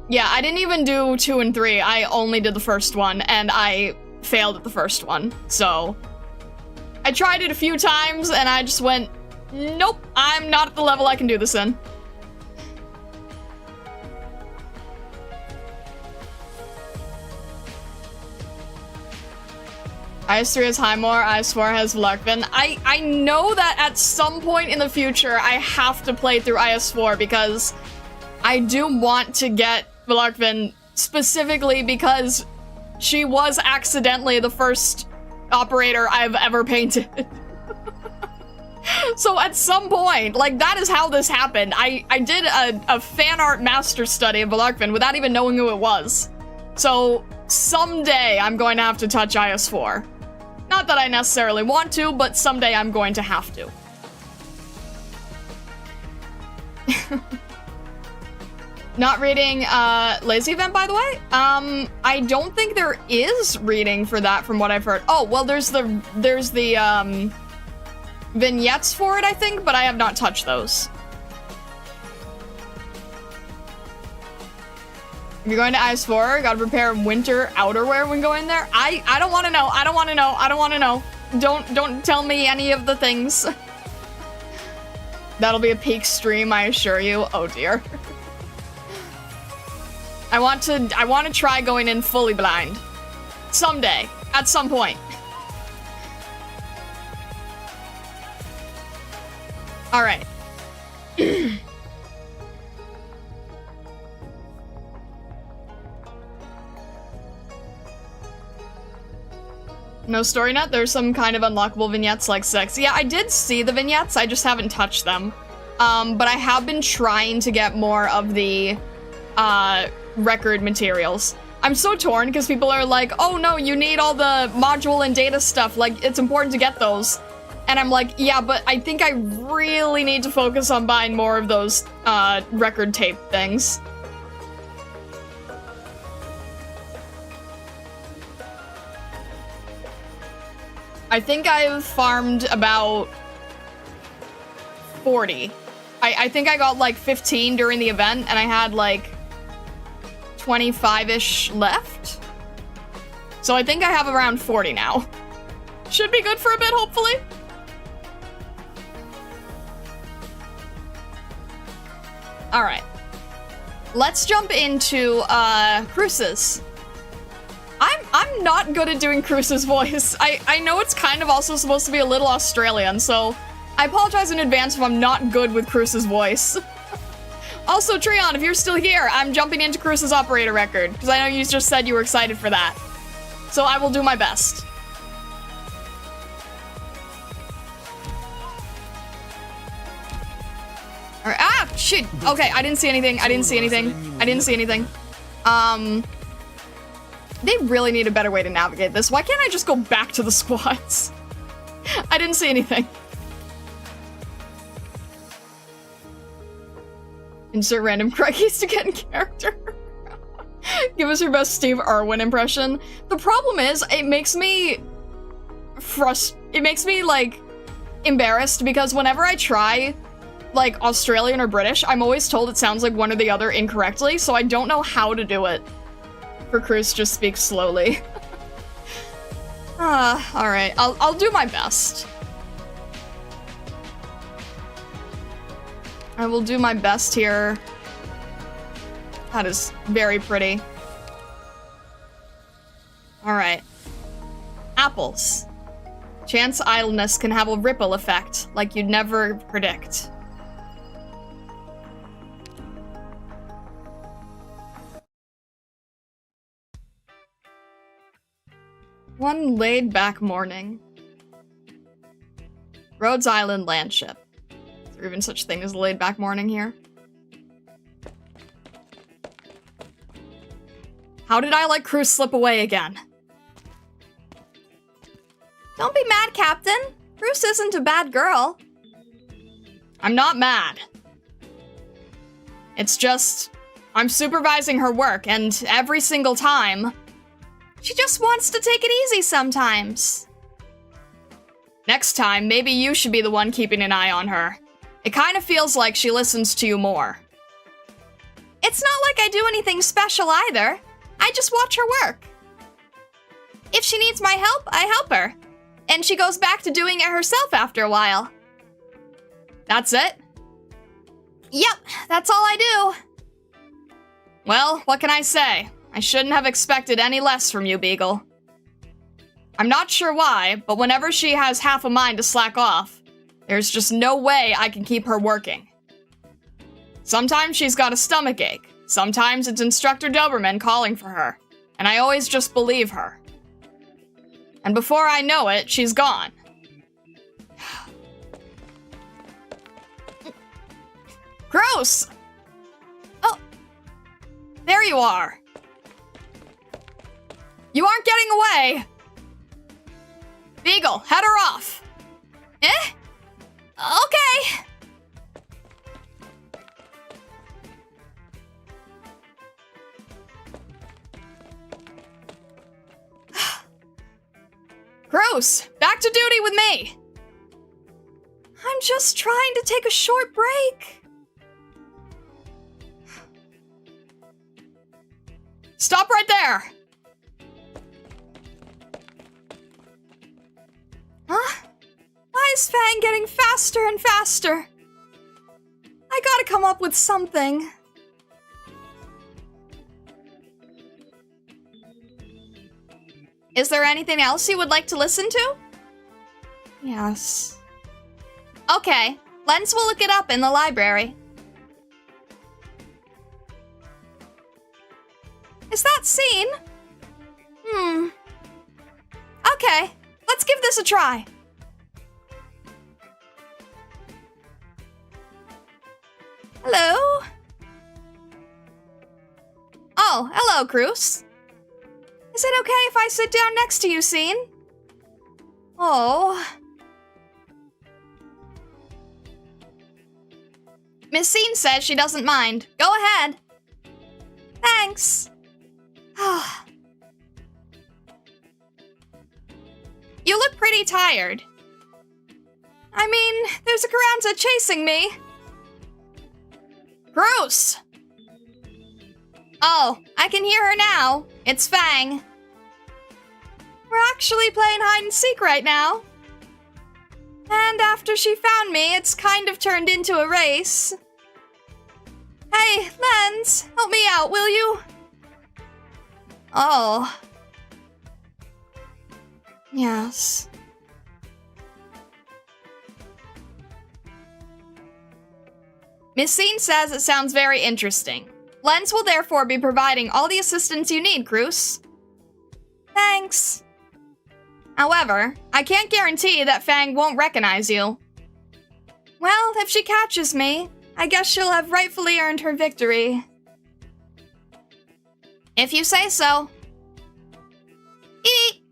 Yeah, I didn't even do 2 and 3. I only did the first one, and I failed at the first one. So I tried it a few times, and I just went, nope, I'm not at the level I can do this in. IS-3 has Highmore, IS-4 has Vlarkvin. I know that at some point in the future, I have to play through IS-4 because I do want to get Vlarkvin specifically because she was accidentally the first operator I've ever painted. So at some point, like, that is how this happened. I did a fan art master study of Vlarkvin without even knowing who it was. So someday I'm going to have to touch IS-4. Not that I necessarily want to, but someday I'm going to have to. Not reading Lazy Event, by the way. I don't think there is reading for that from what I've heard. Oh, well, there's the vignettes for it, I think, but I have not touched those. If you're going to IS-4, gotta prepare winter outerwear when going there. I don't want to know. I don't want to know. I don't want to know. Don't tell me any of the things. That'll be a peak stream, I assure you. Oh dear. I want to try going in fully blind. Someday. At some point. All right. No story nut? There's some kind of unlockable vignettes like 6. Yeah, I did see the vignettes, I just haven't touched them. But I have been trying to get more of the record materials. I'm so torn because people are like, oh no, you need all the module and data stuff, like, it's important to get those. And I'm like, yeah, but I think I really need to focus on buying more of those record tape things. I think I've farmed about 40. I think I got like 15 during the event, and I had like 25-ish left. So I think I have around 40 now. Should be good for a bit, hopefully. All right. Let's jump into Kroos's. I'm not good at doing Kroos's voice. I know it's kind of also supposed to be a little Australian, so I apologize in advance if I'm not good with Kroos's voice. Also, Treon, if you're still here, I'm jumping into Kroos's operator record, because I know you just said you were excited for that. So I will do my best. Alright, ah, shit. Okay, I didn't see anything. I didn't see anything. I didn't see anything. They really need a better way to navigate this. Why can't I just go back to the squads? I didn't see anything. Insert random cruggies to get in character. Give us your best Steve Irwin impression. The problem is, it makes me like embarrassed because whenever I try like Australian or British, I'm always told it sounds like one or the other incorrectly, so I don't know how to do it. For Kroos just speaks slowly. Alright, I'll do my best. I will do my best here. That is very pretty. Alright. Apples. Chance idleness can have a ripple effect, like you'd never predict. One laid-back morning. Rhodes Island landship. Is there even such thing as a laid-back morning here? How did I let Kroos slip away again? Don't be mad, Captain. Kroos isn't a bad girl. I'm not mad. It's just, I'm supervising her work, and every single time, she just wants to take it easy sometimes. Next time, maybe you should be the one keeping an eye on her. It kind of feels like she listens to you more. It's not like I do anything special either. I just watch her work. If she needs my help, I help her. And she goes back to doing it herself after a while. That's it? Yep, that's all I do. Well, what can I say? I shouldn't have expected any less from you, Beagle. I'm not sure why, but whenever she has half a mind to slack off, there's just no way I can keep her working. Sometimes she's got a stomachache. Sometimes it's Instructor Doberman calling for her, and I always just believe her. And before I know it, she's gone. Kroos! Oh, there you are. You aren't getting away. Beagle, head her off. Eh? Okay. Kroos, back to duty with me! I'm just trying to take a short break. Stop right there! Huh? Why is Fang getting faster and faster? I gotta come up with something. Is there anything else you would like to listen to? Yes. Okay, Lens will look it up in the library. Is that scene? Okay, let's give this a try. Hello? Oh, hello, Kroos. Is it okay if I sit down next to you, Scene? Oh. Miss Scene says she doesn't mind. Go ahead. Thanks. You look pretty tired. I mean, there's a Carranza chasing me. Kroos! Oh, I can hear her now. It's Fang. We're actually playing hide and seek right now. And after she found me, it's kind of turned into a race. Hey, Lens, help me out, will you? Oh. Yes. Miss Scene says it sounds very interesting. Lens will therefore be providing all the assistance you need, Kroos. Thanks. However, I can't guarantee that Fang won't recognize you. Well, if she catches me, I guess she'll have rightfully earned her victory. If you say so. Eat.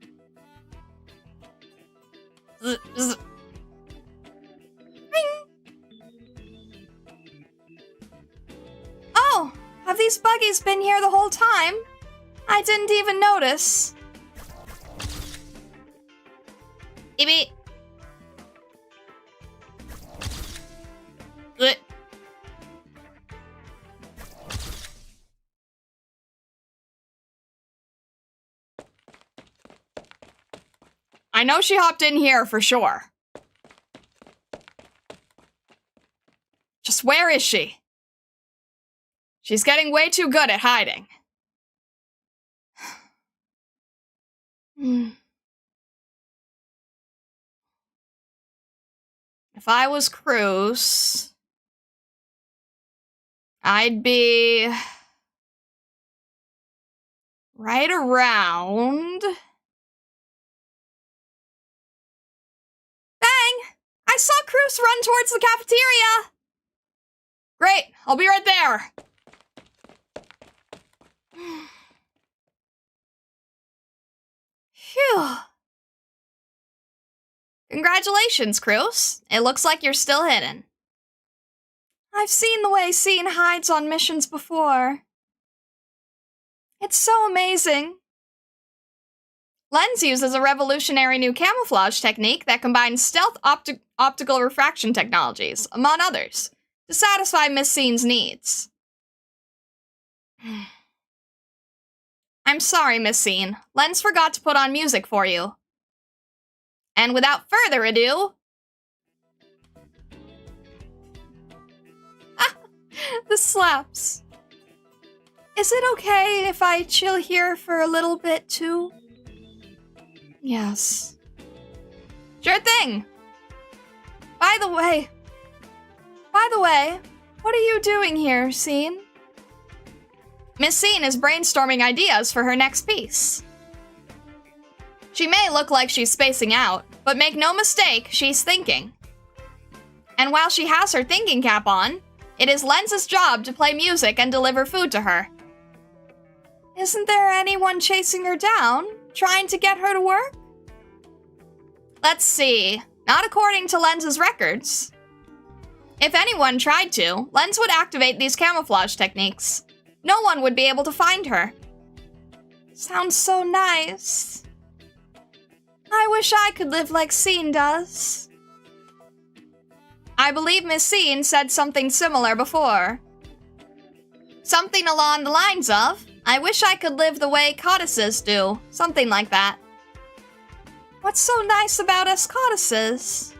Oh, have these buggies been here the whole time? I didn't even notice. Maybe. I know she hopped in here for sure. Just where is she? She's getting way too good at hiding. If I was Kroos, I'd be right around. Fang! I saw Kroos run towards the cafeteria! Great, I'll be right there. Phew. Congratulations, Kroos. It looks like you're still hidden. I've seen the way Scene hides on missions before. It's so amazing. Lens uses a revolutionary new camouflage technique that combines stealth optical refraction technologies, among others, to satisfy Miss Scene's needs. I'm sorry, Miss Scene. Lens forgot to put on music for you. And without further ado... This slaps. Is it okay if I chill here for a little bit, too? Yes. Sure thing! By the way, what are you doing here, Scene? Miss Scene is brainstorming ideas for her next piece. She may look like she's spacing out, but make no mistake, she's thinking. And while she has her thinking cap on, it is Lens's job to play music and deliver food to her. Isn't there anyone chasing her down, trying to get her to work? Let's see. Not according to Lens's records. If anyone tried to, Lens would activate these camouflage techniques. No one would be able to find her. Sounds so nice. I wish I could live like Scene does. I believe Miss Scene said something similar before. Something along the lines of, I wish I could live the way codices do. Something like that. What's so nice about us codices?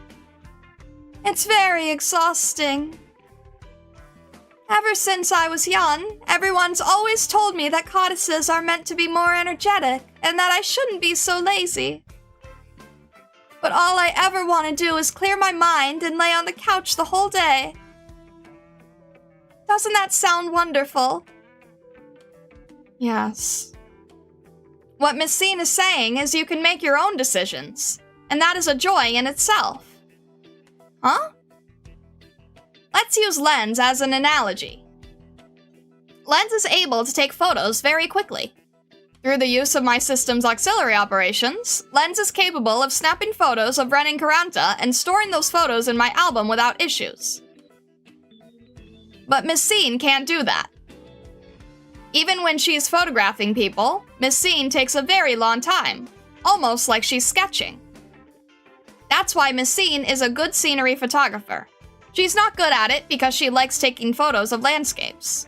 It's very exhausting. Ever since I was young, everyone's always told me that codices are meant to be more energetic and that I shouldn't be so lazy. But all I ever want to do is clear my mind and lay on the couch the whole day. Doesn't that sound wonderful? Yes. What Miss Scene is saying is you can make your own decisions, and that is a joy in itself. Huh? Let's use Lens as an analogy. Lens is able to take photos very quickly. Through the use of my system's auxiliary operations, Lens is capable of snapping photos of running Karanta and storing those photos in my album without issues. But Miss Scene can't do that. Even when she's photographing people, Miss Scene takes a very long time, almost like she's sketching. That's why Miss Scene is a good scenery photographer. She's not good at it because she likes taking photos of landscapes.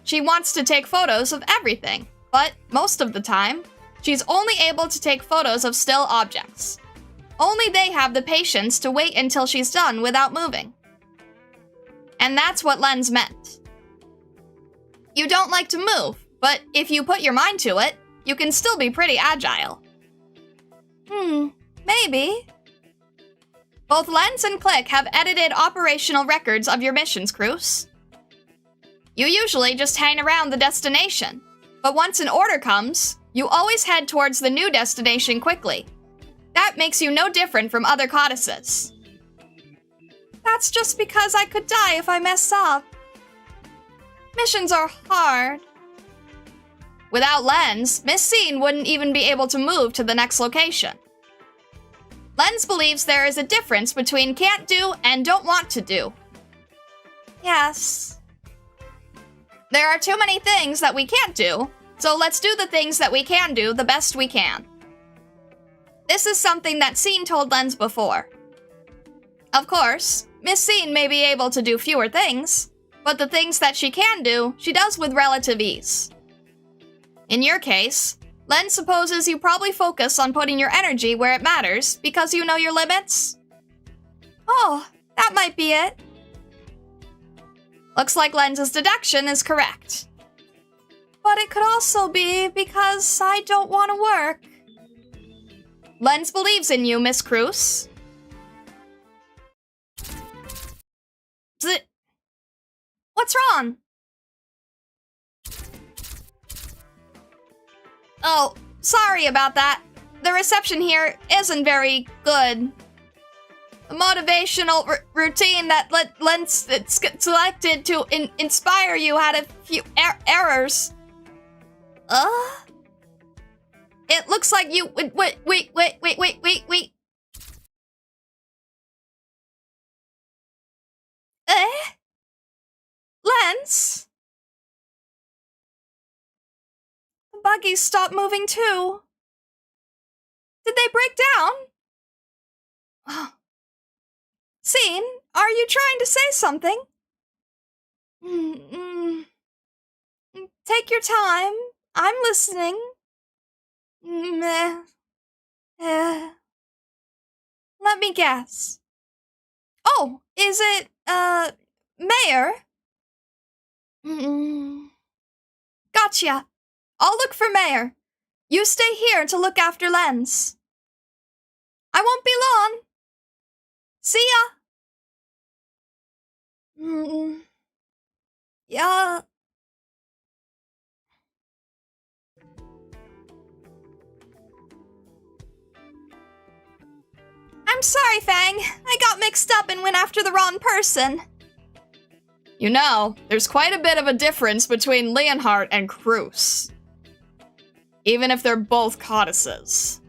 She wants to take photos of everything, but most of the time, she's only able to take photos of still objects. Only they have the patience to wait until she's done without moving. And that's what Lens meant. You don't like to move, but if you put your mind to it, you can still be pretty agile. Maybe. Both Lens and Click have edited operational records of your missions, Kroos. You usually just hang around the destination, but once an order comes, you always head towards the new destination quickly. That makes you no different from other codices. That's just because I could die if I mess up. Missions are hard. Without Lens, Miss Scene wouldn't even be able to move to the next location. Lens believes there is a difference between can't do and don't want to do. Yes. There are too many things that we can't do, So let's do the things that we can do the best we can. This is something that Scene told Lens before. Of course, Miss Scene may be able to do fewer things, but the things that she can do, she does with relative ease. In your case, Lens supposes you probably focus on putting your energy where it matters because you know your limits. Oh, that might be it. Looks like Lens's deduction is correct. But it could also be because I don't want to work. Lens believes in you, Miss Kroos. What's wrong? Oh, sorry about that. The reception here isn't very good. The motivational routine that Lens selected to inspire you had a few errors. It looks like you- wait. Lens? The buggies stopped moving too. Did they break down? Scene, are you trying to say something? Take your time. I'm listening. Let me guess. Oh, is it, Mayor? Gotcha. I'll look for Mayor. You stay here to look after Lens. I won't be long. See ya. Yeah. I'm sorry, Fang. I got mixed up and went after the wrong person. You know, there's quite a bit of a difference between Leonhardt and Kroos. Even if they're both goddesses.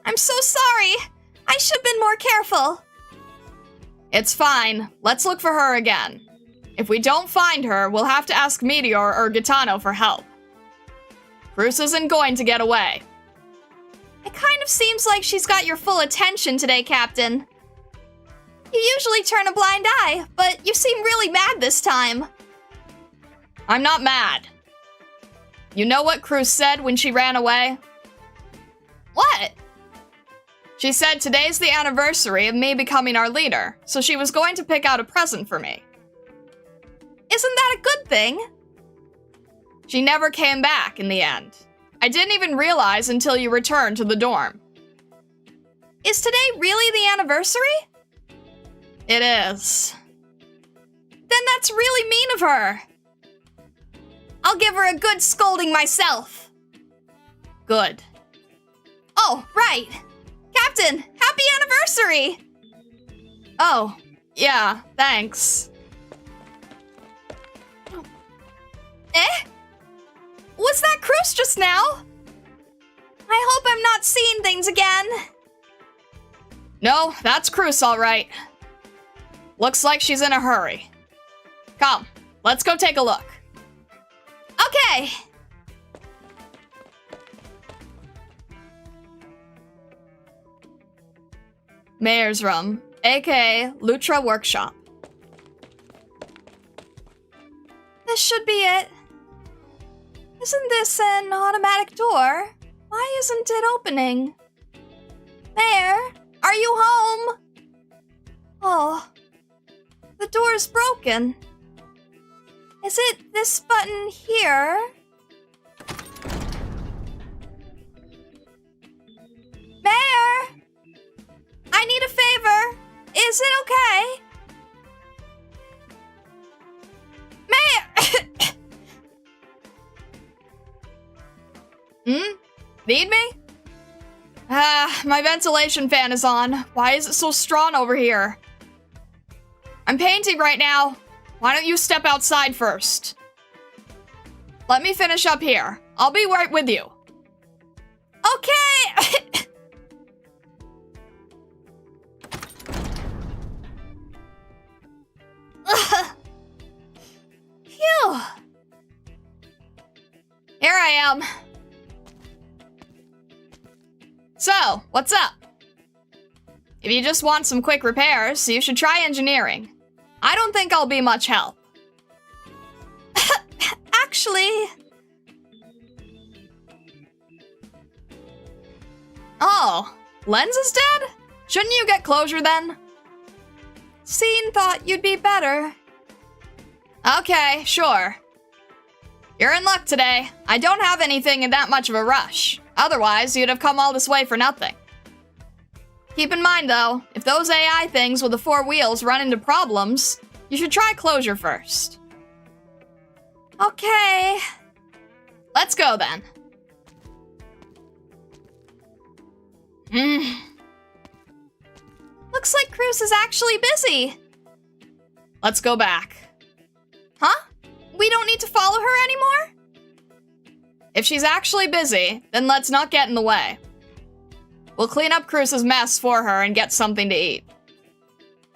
I'm so sorry. I should have been more careful. It's fine. Let's look for her again. If we don't find her, we'll have to ask Meteor or Gitano for help. Kroos isn't going to get away. It kind of seems like she's got your full attention today, Captain. You usually turn a blind eye, but you seem really mad this time. I'm not mad. You know what Kroos said when she ran away? What? She said today's the anniversary of me becoming our leader, so she was going to pick out a present for me. Isn't that a good thing? She never came back in the end. I didn't even realize until you returned to the dorm. Is today really the anniversary? It is. Then that's really mean of her. I'll give her a good scolding myself. Good. Oh, right. Captain, happy anniversary! Oh, yeah, thanks. Was that Kroos just now? I hope I'm not seeing things again. No, that's Kroos, all right. Looks like she's in a hurry. Come, let's go take a look. Okay. Mayor's room, aka Lutra Workshop. This should be it. Isn't this an automatic door? Why isn't it opening? Mayor, are you home? Oh, the door's broken. Is it this button here? Mayor! I need a favor. Is it okay? Mayor! Need me? My ventilation fan is on. Why is it so strong over here? I'm painting right now. Why don't you step outside first? Let me finish up here. I'll be right with you. Okay! Phew. I am. So, what's up? If you just want some quick repairs, you should try engineering. I don't think I'll be much help. Actually... Oh, Lens is dead? Shouldn't you get closure then? Scene thought you'd be better. Okay, sure. You're in luck today. I don't have anything in that much of a rush. Otherwise, you'd have come all this way for nothing. Keep in mind, though, if those AI things with the 4 wheels run into problems, you should try closure first. Okay. Let's go, then. Looks like Kroos is actually busy. Let's go back. Huh? We don't need to follow her anymore? If she's actually busy, then let's not get in the way. We'll clean up Kroos' mess for her and get something to eat.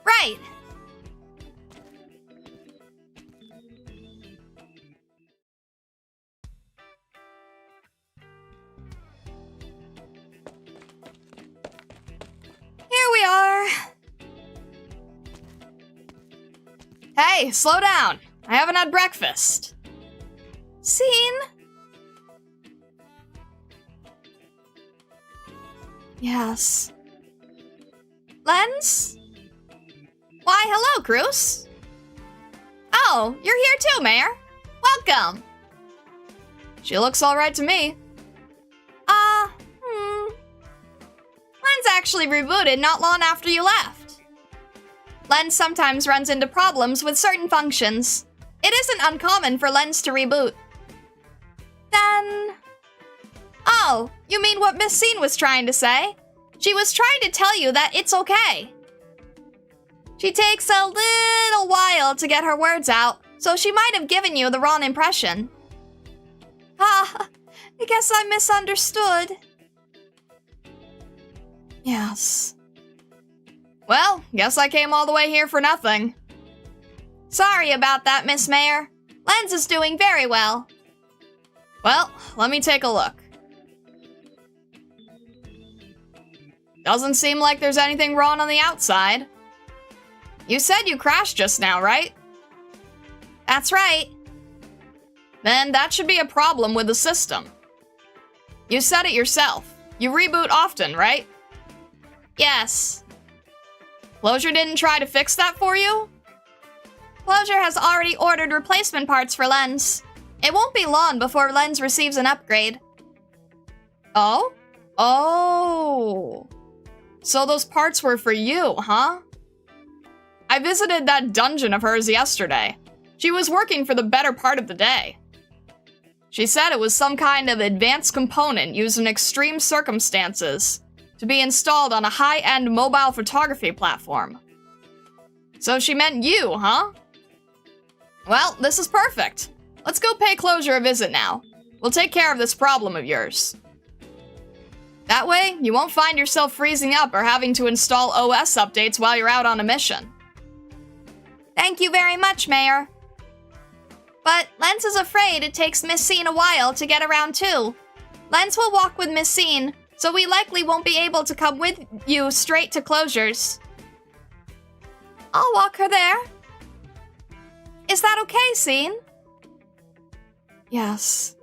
Right. Here we are. Hey, slow down. I haven't had breakfast. Scene? Yes. Lens? Why, hello, Kroos. Oh, you're here too, Mayor. Welcome. She looks all right to me. Lens actually rebooted not long after you left. Lens sometimes runs into problems with certain functions. It isn't uncommon for Lens to reboot. Then... Oh, you mean what Miss Scene was trying to say? She was trying to tell you that it's okay. She takes a little while to get her words out, so she might have given you the wrong impression. I guess I misunderstood. Yes. Well, guess I came all the way here for nothing. Sorry about that, Miss Mayor. Lens is doing very well. Well, let me take a look. Doesn't seem like there's anything wrong on the outside. You said you crashed just now, right? That's right. Then that should be a problem with the system. You said it yourself. You reboot often, right? Yes. Closure didn't try to fix that for you? Closure has already ordered replacement parts for Lens. It won't be long before Lens receives an upgrade. Oh? Oh. So those parts were for you, huh? I visited that dungeon of hers yesterday. She was working for the better part of the day. She said it was some kind of advanced component used in extreme circumstances to be installed on a high-end mobile photography platform. So she meant you, huh? Well, this is perfect. Let's go pay Closure a visit now. We'll take care of this problem of yours. That way, you won't find yourself freezing up or having to install OS updates while you're out on a mission. Thank you very much, Mayor. But Lens is afraid it takes Miss Scene a while to get around too. Lens will walk with Miss Scene, so we likely won't be able to come with you straight to Closures. I'll walk her there. Is that okay, Scene? Yes.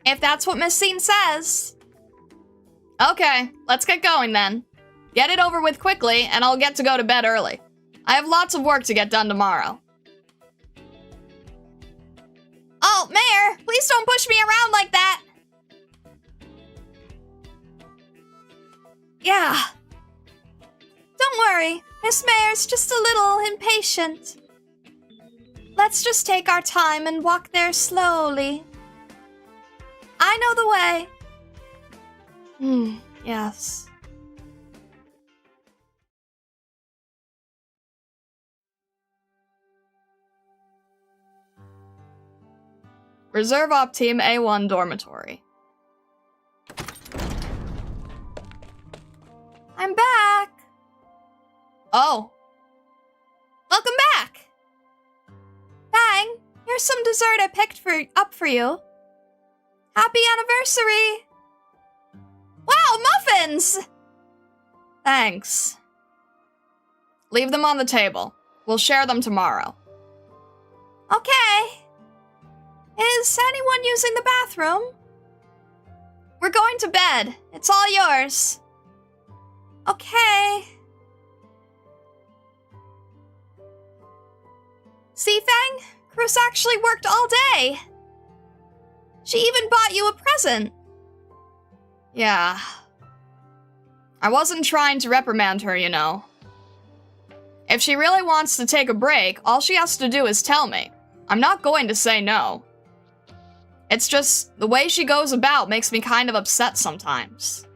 If that's what Miss Scene says. Okay, let's get going then. Get it over with quickly, and I'll get to go to bed early. I have lots of work to get done tomorrow. Oh, Mayor, please don't push me around like that. Yeah. Don't worry, Miss Mayor's just a little impatient. Let's just take our time and walk there slowly. I know the way. Yes. Reserve Op Team A1 Dormitory. I'm back! Oh. Welcome back! Fang, here's some dessert I picked up for you. Happy anniversary! Wow, muffins! Thanks. Leave them on the table. We'll share them tomorrow. Okay. Is anyone using the bathroom? We're going to bed. It's all yours. Okay. See, Fang? Kroos actually worked all day. She even bought you a present. Yeah. I wasn't trying to reprimand her, you know. If she really wants to take a break, all she has to do is tell me. I'm not going to say no. It's just, the way she goes about makes me kind of upset sometimes.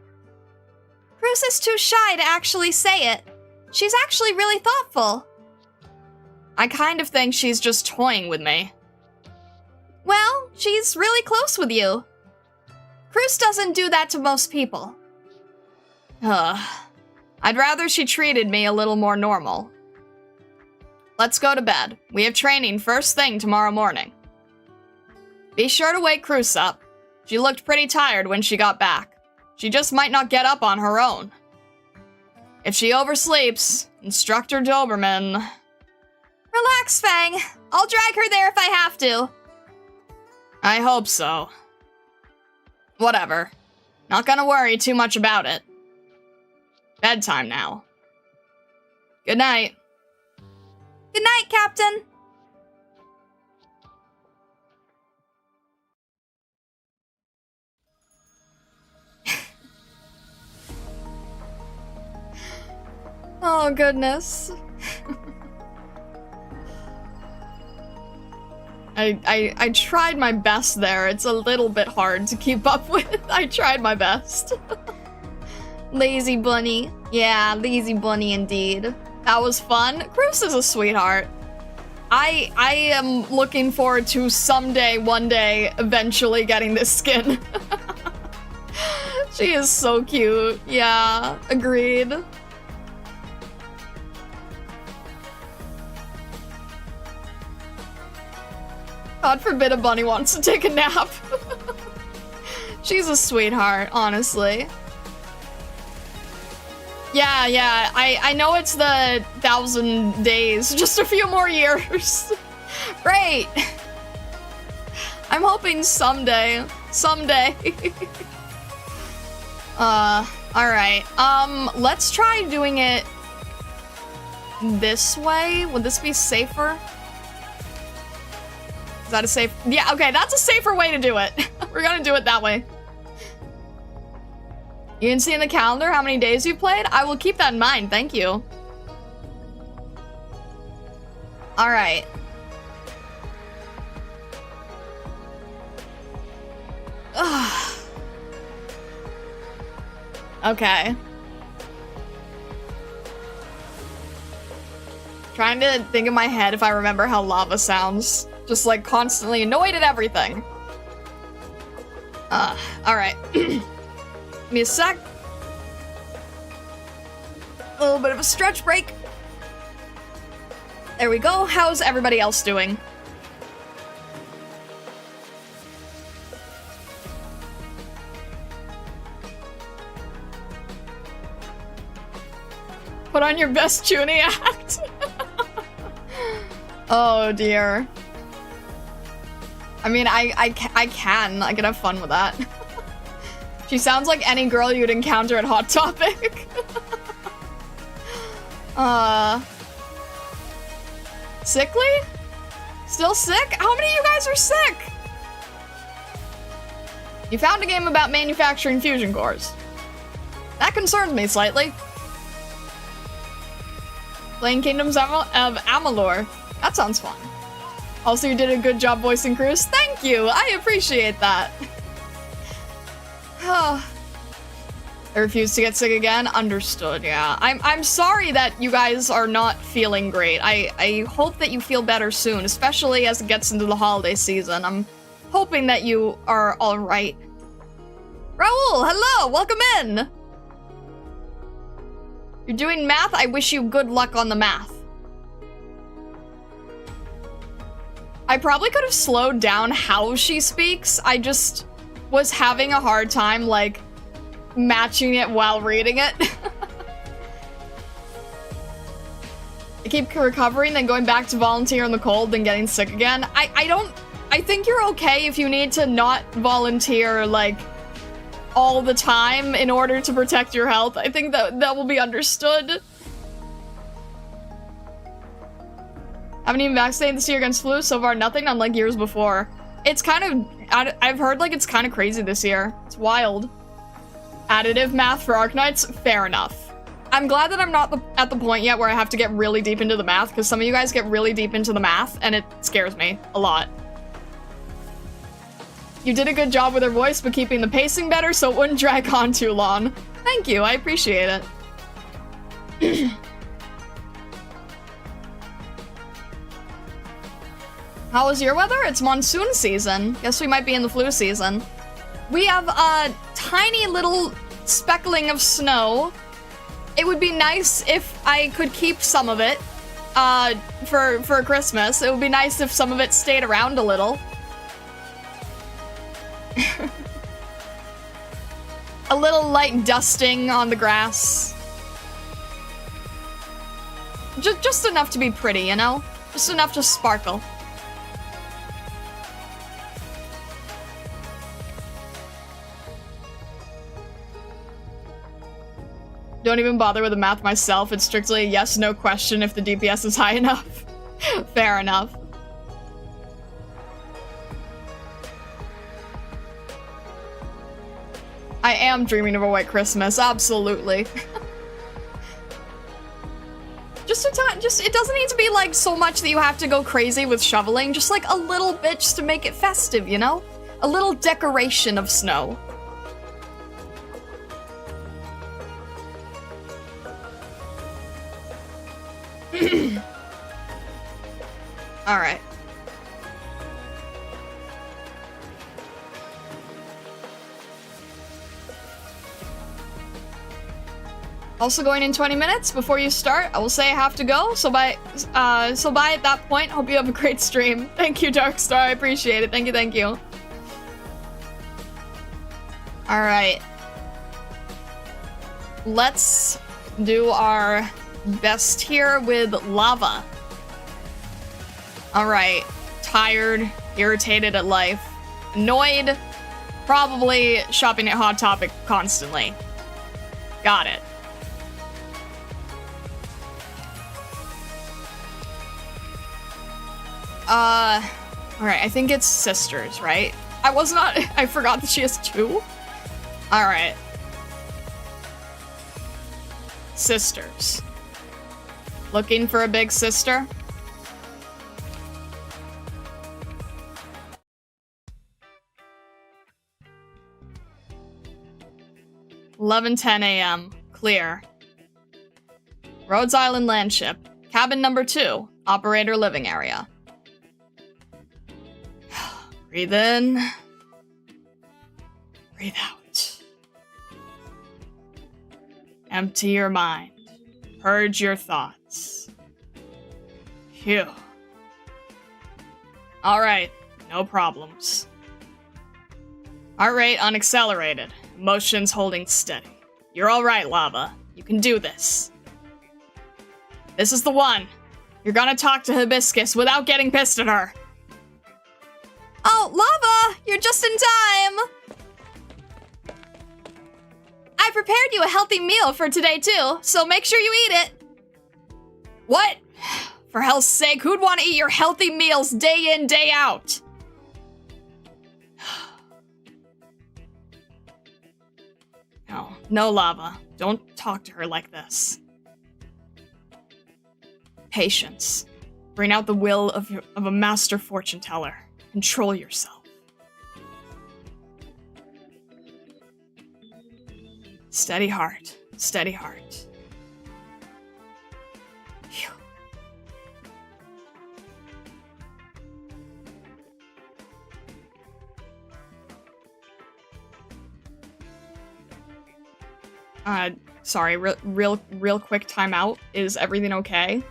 Kroos is too shy to actually say it. She's actually really thoughtful. I kind of think she's just toying with me. Well, she's really close with you. Kroos doesn't do that to most people. I'd rather she treated me a little more normal. Let's go to bed. We have training first thing tomorrow morning. Be sure to wake Kroos up. She looked pretty tired when she got back. She just might not get up on her own. If she oversleeps, Instructor Doberman... Relax, Fang. I'll drag her there if I have to. I hope so. Whatever. Not gonna worry too much about it. Bedtime now. Good night. Good night, Captain. Oh, goodness. I tried my best there. It's a little bit hard to keep up with. I tried my best. Lazy bunny. Yeah, lazy bunny indeed. That was fun. Kroos is a sweetheart. I am looking forward to someday, one day, eventually getting this skin. She is so cute. Yeah, agreed. God forbid a bunny wants to take a nap. She's a sweetheart, honestly. Yeah, I know it's the 1,000 days, just a few more years. Great. I'm hoping someday. Alright, let's try doing it this way. Would this be safer? Is that a safe? Yeah, okay, that's a safer way to do it. We're gonna do it that way. You can see in the calendar how many days you've played? I will keep that in mind, thank you. Alright. Okay. Trying to think in my head if I remember how lava sounds. Just like constantly annoyed at everything. Alright. Give me a sec. A little bit of a stretch break. There we go. How's everybody else doing? Put on your best Junie act. Oh dear. I mean, I can have fun with that. She sounds like any girl you'd encounter at Hot Topic. Sickly? Still sick? How many of you guys are sick? You found a game about manufacturing fusion cores. That concerns me slightly. Playing Kingdoms of Amalur. That sounds fun. Also, you did a good job voicing Kroos. Thank you! I appreciate that. I refuse to get sick again. Understood, yeah. I'm sorry that you guys are not feeling great. I hope that you feel better soon, especially as it gets into the holiday season. I'm hoping that you are alright. Raul, hello! Welcome in! You're doing math? I wish you good luck on the math. I probably could have slowed down how she speaks. I just was having a hard time, like, matching it while reading it. I keep recovering, then going back to volunteer in the cold, then getting sick again. I think you're okay if you need to not volunteer, like, all the time in order to protect your health. I think that will be understood. Haven't even vaccinated this year against flu. So far, nothing, unlike years before. It's kind of... I've heard, like, it's kind of crazy this year. It's wild. Additive math for Arknights? Fair enough. I'm glad that I'm not at the point yet where I have to get really deep into the math, because some of you guys get really deep into the math, and it scares me a lot. You did a good job with her voice, but keeping the pacing better so it wouldn't drag on too long. Thank you, I appreciate it. How was your weather? It's monsoon season. Guess we might be in the flu season. We have a tiny little speckling of snow. It would be nice if I could keep some of it for Christmas. It would be nice if some of it stayed around a little. A little light dusting on the grass. Just enough to be pretty, you know? Just enough to sparkle. Don't even bother with the math myself. It's strictly a yes-no question if the DPS is high enough. Fair enough. I am dreaming of a white Christmas, absolutely. Just it doesn't need to be like so much that you have to go crazy with shoveling, just like a little bit just to make it festive, you know? A little decoration of snow. All right. Also going in 20 minutes. Before you start, I will say I have to go. So by at that point, hope you have a great stream. Thank you, Darkstar. I appreciate it. Thank you, thank you. All right. Let's do our best here with lava. All right. Tired, irritated at life, annoyed, probably shopping at Hot Topic constantly. Got it. All right, I think it's sisters, right? I forgot that she has 2. All right. Sisters. Looking for a big sister? (11:10 a.m.) Clear. Rhodes Island Landship. Cabin number 2. Operator living area. Breathe in. Breathe out. Empty your mind. Purge your thoughts. Phew. Alright, no problems. Heart rate unaccelerated. Emotions holding steady. You're alright, Lava. You can do this. This is the one. You're gonna talk to Hibiscus without getting pissed at her. Oh, Lava! You're just in time! I prepared you a healthy meal for today, too, so make sure you eat it. What? For hell's sake, who'd want to eat your healthy meals day in, day out? No, Lava. Don't talk to her like this. Patience. Bring out the will of a master fortune teller. Control yourself. Steady heart. Steady heart. Phew. Sorry, real quick timeout. Is everything okay?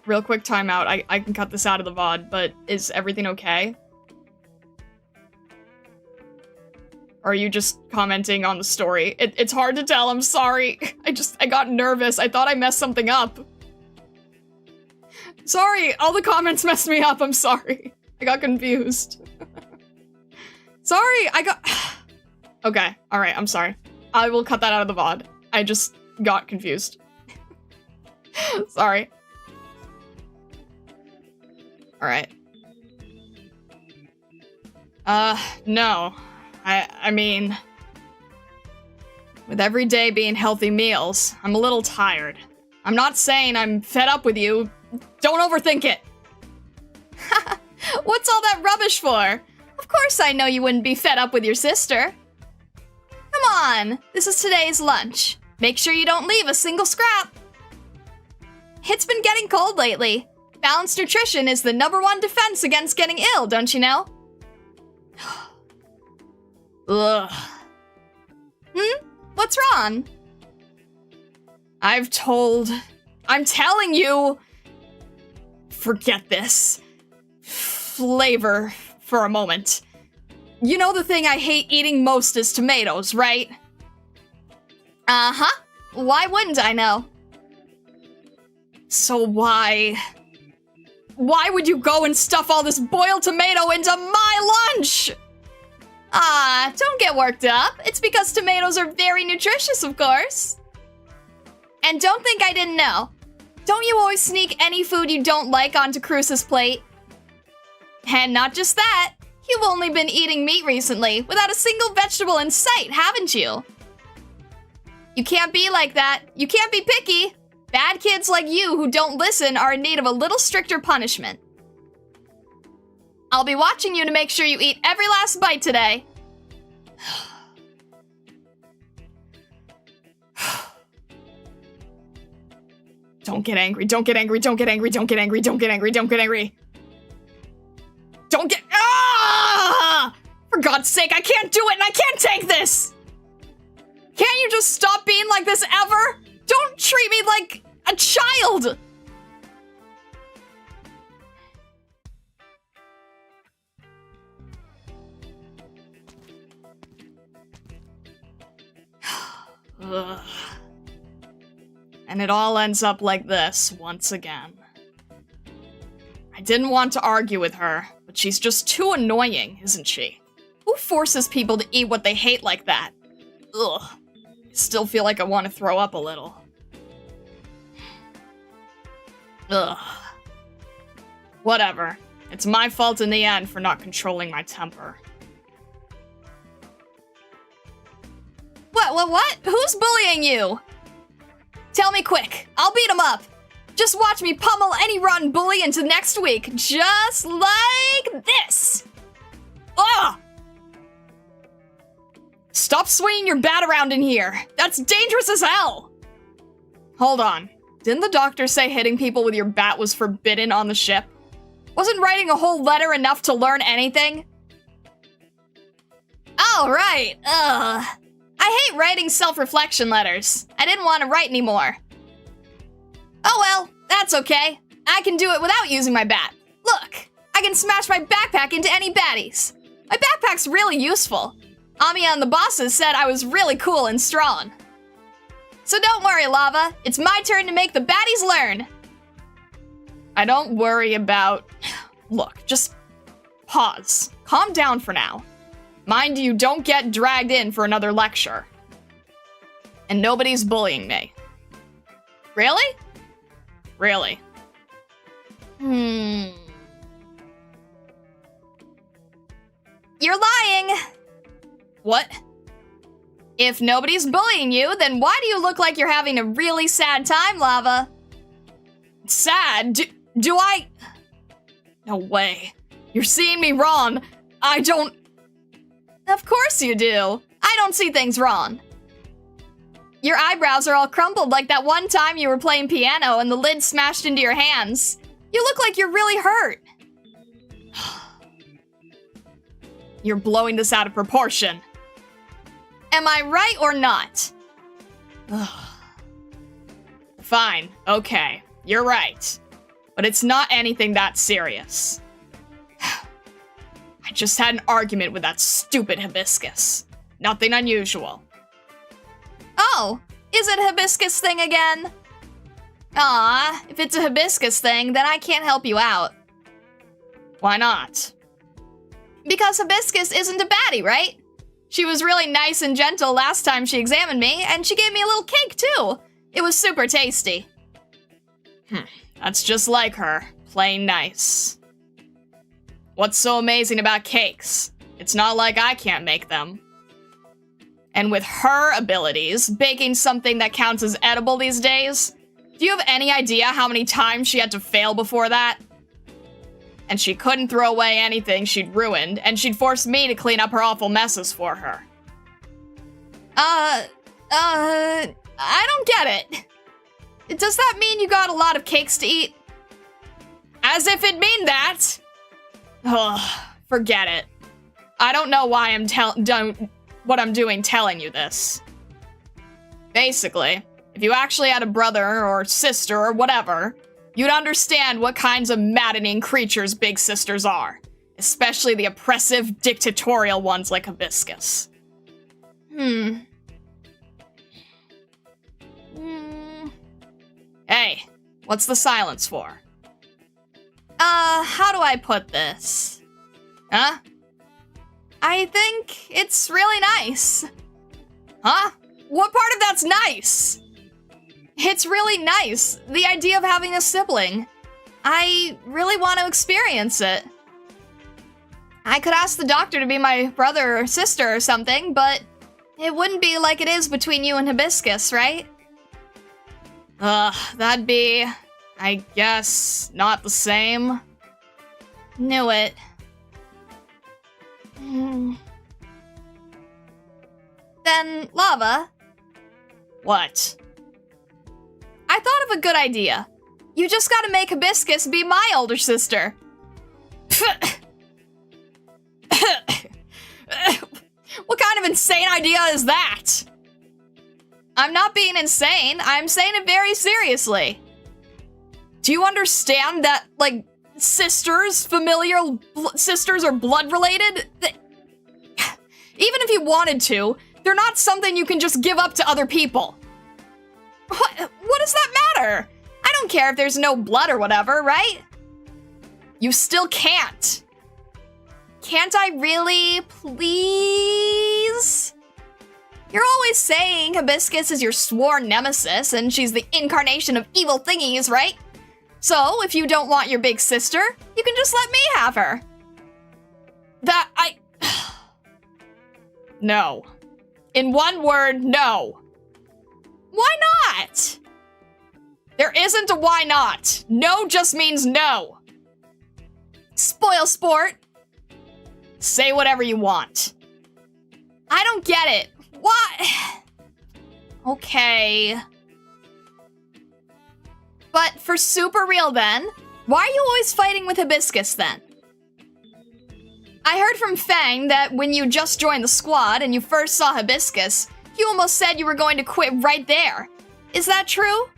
Real quick timeout. I can cut this out of the VOD, but is everything okay? Or are you just commenting on the story? It's hard to tell, I'm sorry. I got nervous. I thought I messed something up. Sorry, all the comments messed me up, I'm sorry. I got confused. Sorry, Okay, alright, I'm sorry. I will cut that out of the VOD. I just got confused. Sorry. Alright. No. I mean... with every day being healthy meals, I'm a little tired. I'm not saying I'm fed up with you. Don't overthink it. What's all that rubbish for? Of course I know you wouldn't be fed up with your sister. Come on, this is today's lunch. Make sure you don't leave a single scrap. It's been getting cold lately. Balanced nutrition is the #1 defense against getting ill, don't you know? Ugh. What's wrong? I'm telling you. Forget this. Flavor for a moment. You know the thing I hate eating most is tomatoes, right? Uh-huh. Why wouldn't I know? So why would you go and stuff all this boiled tomato into my lunch? Ah, don't get worked up. It's because tomatoes are very nutritious, of course. And don't think I didn't know. Don't you always sneak any food you don't like onto Kroos' plate? And not just that, you've only been eating meat recently, without a single vegetable in sight, haven't you? You can't be like that. You can't be picky. Bad kids like you who don't listen are in need of a little stricter punishment. I'll be watching you to make sure you eat every last bite today. Don't get angry, don't get angry, don't get angry, don't get angry, don't get angry, don't get angry. Don't get- Ah! For God's sake, I can't do it and I can't take this! Can't you just stop being like this ever? Don't treat me like a child! Ugh. And it all ends up like this, once again. I didn't want to argue with her, but she's just too annoying, isn't she? Who forces people to eat what they hate like that? Ugh. I still feel like I want to throw up a little. Ugh. Whatever. It's my fault in the end for not controlling my temper. What? Who's bullying you? Tell me quick. I'll beat him up. Just watch me pummel any rotten bully into next week. Just like this. Ugh! Stop swinging your bat around in here. That's dangerous as hell. Hold on. Didn't the doctor say hitting people with your bat was forbidden on the ship? Wasn't writing a whole letter enough to learn anything? Oh, right. Ugh. I hate writing self-reflection letters. I didn't want to write anymore. Oh well, that's okay. I can do it without using my bat. Look, I can smash my backpack into any baddies. My backpack's really useful. Amiya and the bosses said I was really cool and strong. So don't worry, Lava. It's my turn to make the baddies learn. I don't worry about... Look, just pause. Calm down for now. Mind you, don't get dragged in for another lecture. And nobody's bullying me. Really? Really? You're lying. What? If nobody's bullying you, then why do you look like you're having a really sad time, Lava? Sad? Do I? No way. You're seeing me wrong. I don't... Of course you do. I don't see things wrong. Your eyebrows are all crumpled like that one time you were playing piano and the lid smashed into your hands. You look like you're really hurt. You're blowing this out of proportion. Am I right or not? Fine, okay, you're right. But it's not anything that serious. I just had an argument with that stupid Hibiscus.
Nothing unusual.
Oh, is it a hibiscus thing again? Aw, if it's a hibiscus thing, then I can't help you out.
Why not?
Because hibiscus isn't a baddie, right? She was really nice and gentle last time she examined me, and she gave me a little cake too. It was super tasty.
That's just like her. Plain nice. What's so amazing about cakes? It's not like I can't make them. And with her abilities, baking something that counts as edible these days, do you have any idea how many times she had to fail before that? And she couldn't throw away anything she'd ruined, and she'd force me to clean up her awful messes for her.
I don't get it. Does that mean you got a lot of cakes to eat?
As if it'd mean that! Ugh, forget it. I don't know why I'm telling you this. Basically, if you actually had a brother or sister or whatever, you'd understand what kinds of maddening creatures big sisters are. Especially the oppressive, dictatorial ones like Hibiscus. Hey, what's the silence for?
How do I put this?
Huh?
I think it's really nice.
Huh? What part of that's nice?
It's really nice, the idea of having a sibling. I really want to experience it. I could ask the doctor to be my brother or sister or something, but it wouldn't be like it is between you and Hibiscus, right?
That'd be, I guess, not the same.
Knew it. Then, Lava.
What?
I thought of a good idea. You just gotta make Hibiscus be my older sister.
What kind of insane idea is that?
I'm not being insane. I'm saying it very seriously.
Do you understand that, like, sisters, familial sisters are blood related? Even if you wanted to, they're not something you can just give up to other people. What does that matter?
I don't care if there's no blood or whatever, right?
You still can't.
Can't I really, please? You're always saying Hibiscus is your sworn nemesis and she's the incarnation of evil thingies, right? So, if you don't want your big sister, you can just let me have her.
No. In one word, no.
Why not?
There isn't a why not. No just means no.
Spoil sport.
Say whatever you want.
I don't get it. What? Okay. But for super real then, why are you always fighting with Hibiscus then? I heard from Fang that when you just joined the squad and you first saw Hibiscus, you almost said you were going to quit right there. Is that true?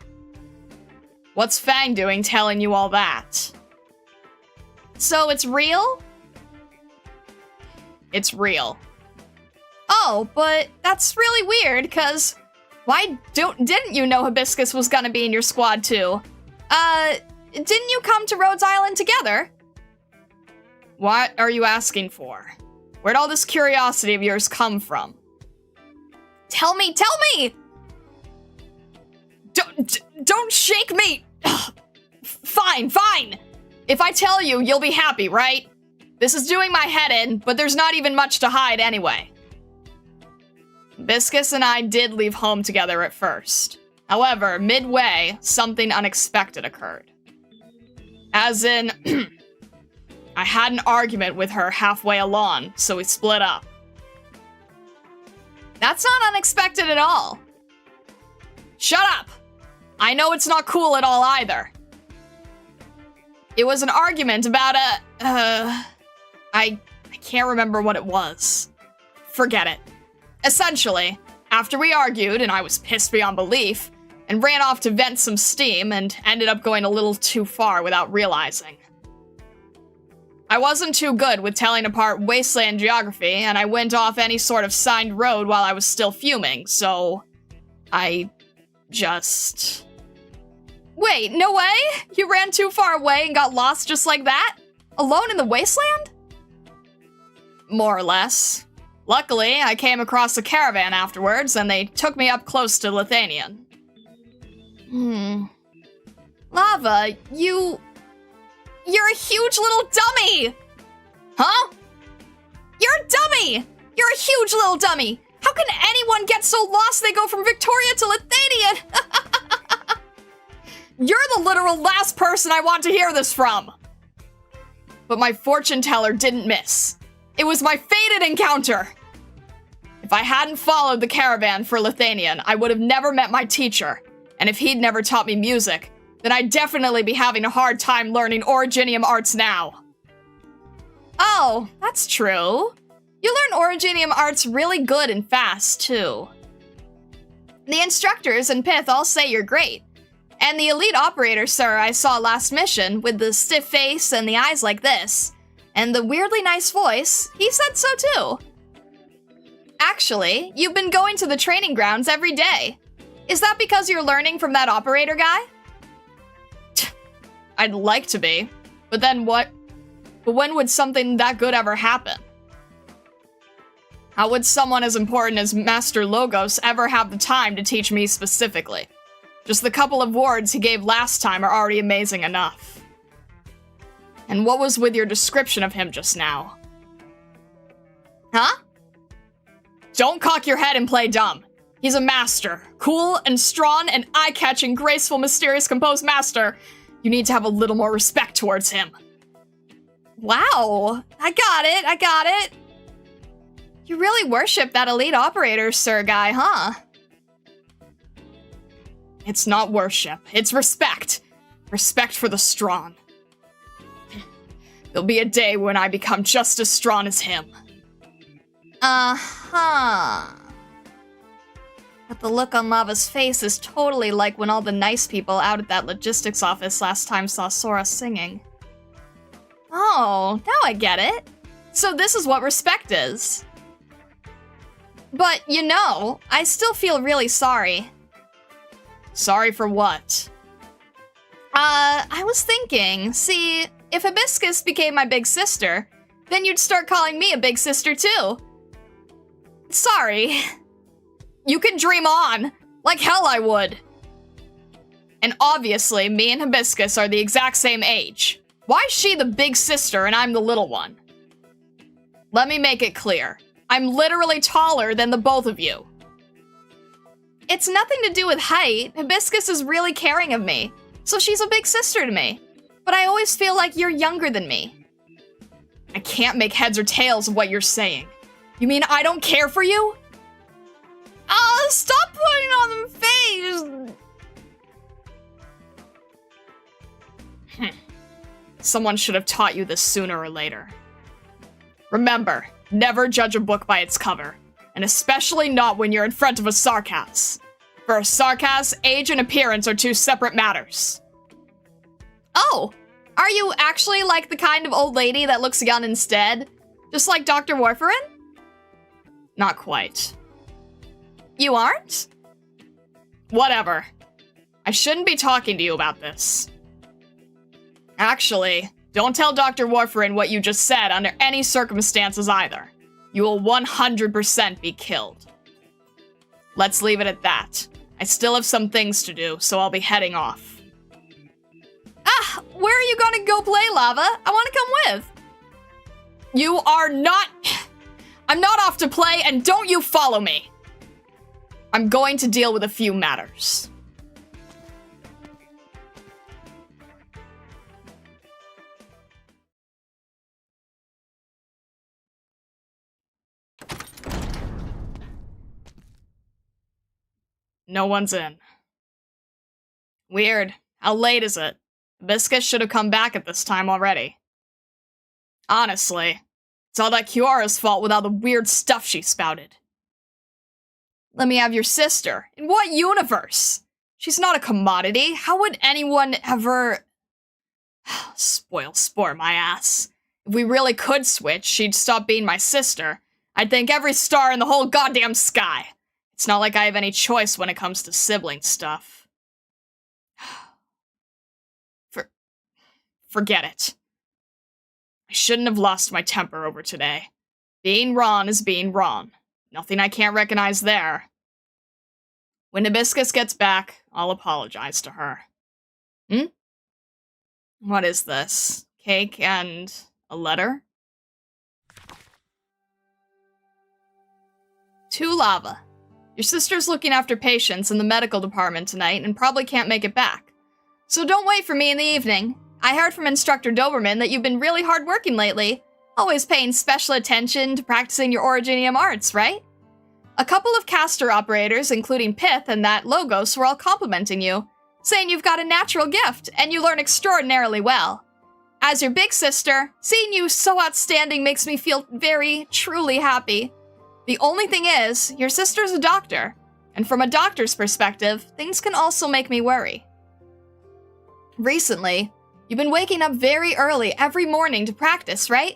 What's Fang doing telling you all that?
So it's real?
It's real.
Oh, but that's really weird, because why didn't you know Hibiscus was gonna be in your squad too? Didn't you come to Rhodes Island together?
What are you asking for? Where'd all this curiosity of yours come from?
Tell me!
Don't shake me! Fine. If I tell you, you'll be happy, right? This is doing my head in, but there's not even much to hide anyway. Hibiscus and I did leave home together at first. However, midway, something unexpected occurred. As in, I had an argument with her halfway along, so we split up.
That's not unexpected at all.
Shut up! I know it's not cool at all either. It was an argument about I can't remember what it was. Forget it. Essentially, after we argued and I was pissed beyond belief, and ran off to vent some steam and ended up going a little too far without realizing. I wasn't too good with telling apart wasteland geography, and I went off any sort of signed road while I was still fuming, so I just...
Wait, no way? You ran too far away and got lost just like that? Alone in the wasteland?
More or less. Luckily, I came across a caravan afterwards, and they took me up close to Lithanian.
Lava, you're a huge little dummy!
Huh?
You're a dummy! You're a huge little dummy! How can anyone get so lost they go from Victoria to Lithanian?
You're the literal last person I want to hear this from! But my fortune teller didn't miss. It was my fated encounter! If I hadn't followed the caravan for Lithanian, I would have never met my teacher. And if he'd never taught me music, then I'd definitely be having a hard time learning Originium arts now.
Oh, that's true. You learn Originium arts really good and fast, too. The instructors and Pith all say you're great. And the elite operator, sir, I saw last mission, with the stiff face and the eyes like this, and the weirdly nice voice, he said so too. Actually, you've been going to the training grounds every day. Is that because you're learning from that operator guy?
I'd like to be, but then what? But when would something that good ever happen? How would someone as important as Master Logos ever have the time to teach me specifically? Just the couple of words he gave last time are already amazing enough. And what was with your description of him just now?
Huh?
Don't cock your head and play dumb. He's a master. Cool and strong and eye-catching, graceful, mysterious, composed master. You need to have a little more respect towards him.
Wow. I got it. You really worship that elite operator, sir guy, huh?
It's not worship. It's respect. Respect for the strong. There'll be a day when I become just as strong as him.
Uh-huh. But the look on Lava's face is totally like when all the nice people out at that logistics office last time saw Sora singing. Oh, now I get it. So this is what respect is. But, you know, I still feel really sorry.
Sorry for what?
I was thinking, see, if Hibiscus became my big sister, then you'd start calling me a big sister too. Sorry.
You can dream on. Like hell I would. And obviously, me and Hibiscus are the exact same age. Why is she the big sister and I'm the little one? Let me make it clear. I'm literally taller than the both of you.
It's nothing to do with height. Hibiscus is really caring of me, so she's a big sister to me. But I always feel like you're younger than me.
I can't make heads or tails of what you're saying. You mean I don't care for you?
Stop putting on them face!
Someone should have taught you this sooner or later. Remember, never judge a book by its cover, and especially not when you're in front of a Sarkaz. For a Sarkaz, age and appearance are two separate matters.
Oh, are you actually like the kind of old lady that looks young instead? Just like Dr. Warfarin?
Not quite.
You aren't?
Whatever. I shouldn't be talking to you about this. Actually, don't tell Dr. Warfarin what you just said under any circumstances either. You will 100% be killed. Let's leave it at that. I still have some things to do, so I'll be heading off.
Where are you gonna go play, Lava? I wanna come with.
You are not... I'm not off to play, and don't you follow me. I'm going to deal with a few matters. No one's in. Weird. How late is it? Hibiscus should have come back at this time already. Honestly, it's all that Kiara's fault with all the weird stuff she spouted. Let me have your sister. In what universe? She's not a commodity. How would anyone ever... Spoil sport my ass. If we really could switch, she'd stop being my sister. I'd thank every star in the whole goddamn sky. It's not like I have any choice when it comes to sibling stuff. Forget it. I shouldn't have lost my temper over today. Being wrong is being wrong. Nothing I can't recognize there. When Hibiscus gets back, I'll apologize to her. What is this? Cake and a letter? To Lava. Your sister's looking after patients in the medical department tonight and probably can't make it back. So don't wait for me in the evening. I heard from Instructor Doberman that you've been really hardworking lately. Always paying special attention to practicing your Originium arts, right? A couple of caster operators, including Pith and that Logos, were all complimenting you, saying you've got a natural gift and you learn extraordinarily well. As your big sister, seeing you so outstanding makes me feel very, truly happy. The only thing is, your sister's a doctor, and from a doctor's perspective, things can also make me worry. Recently, you've been waking up very early every morning to practice, right?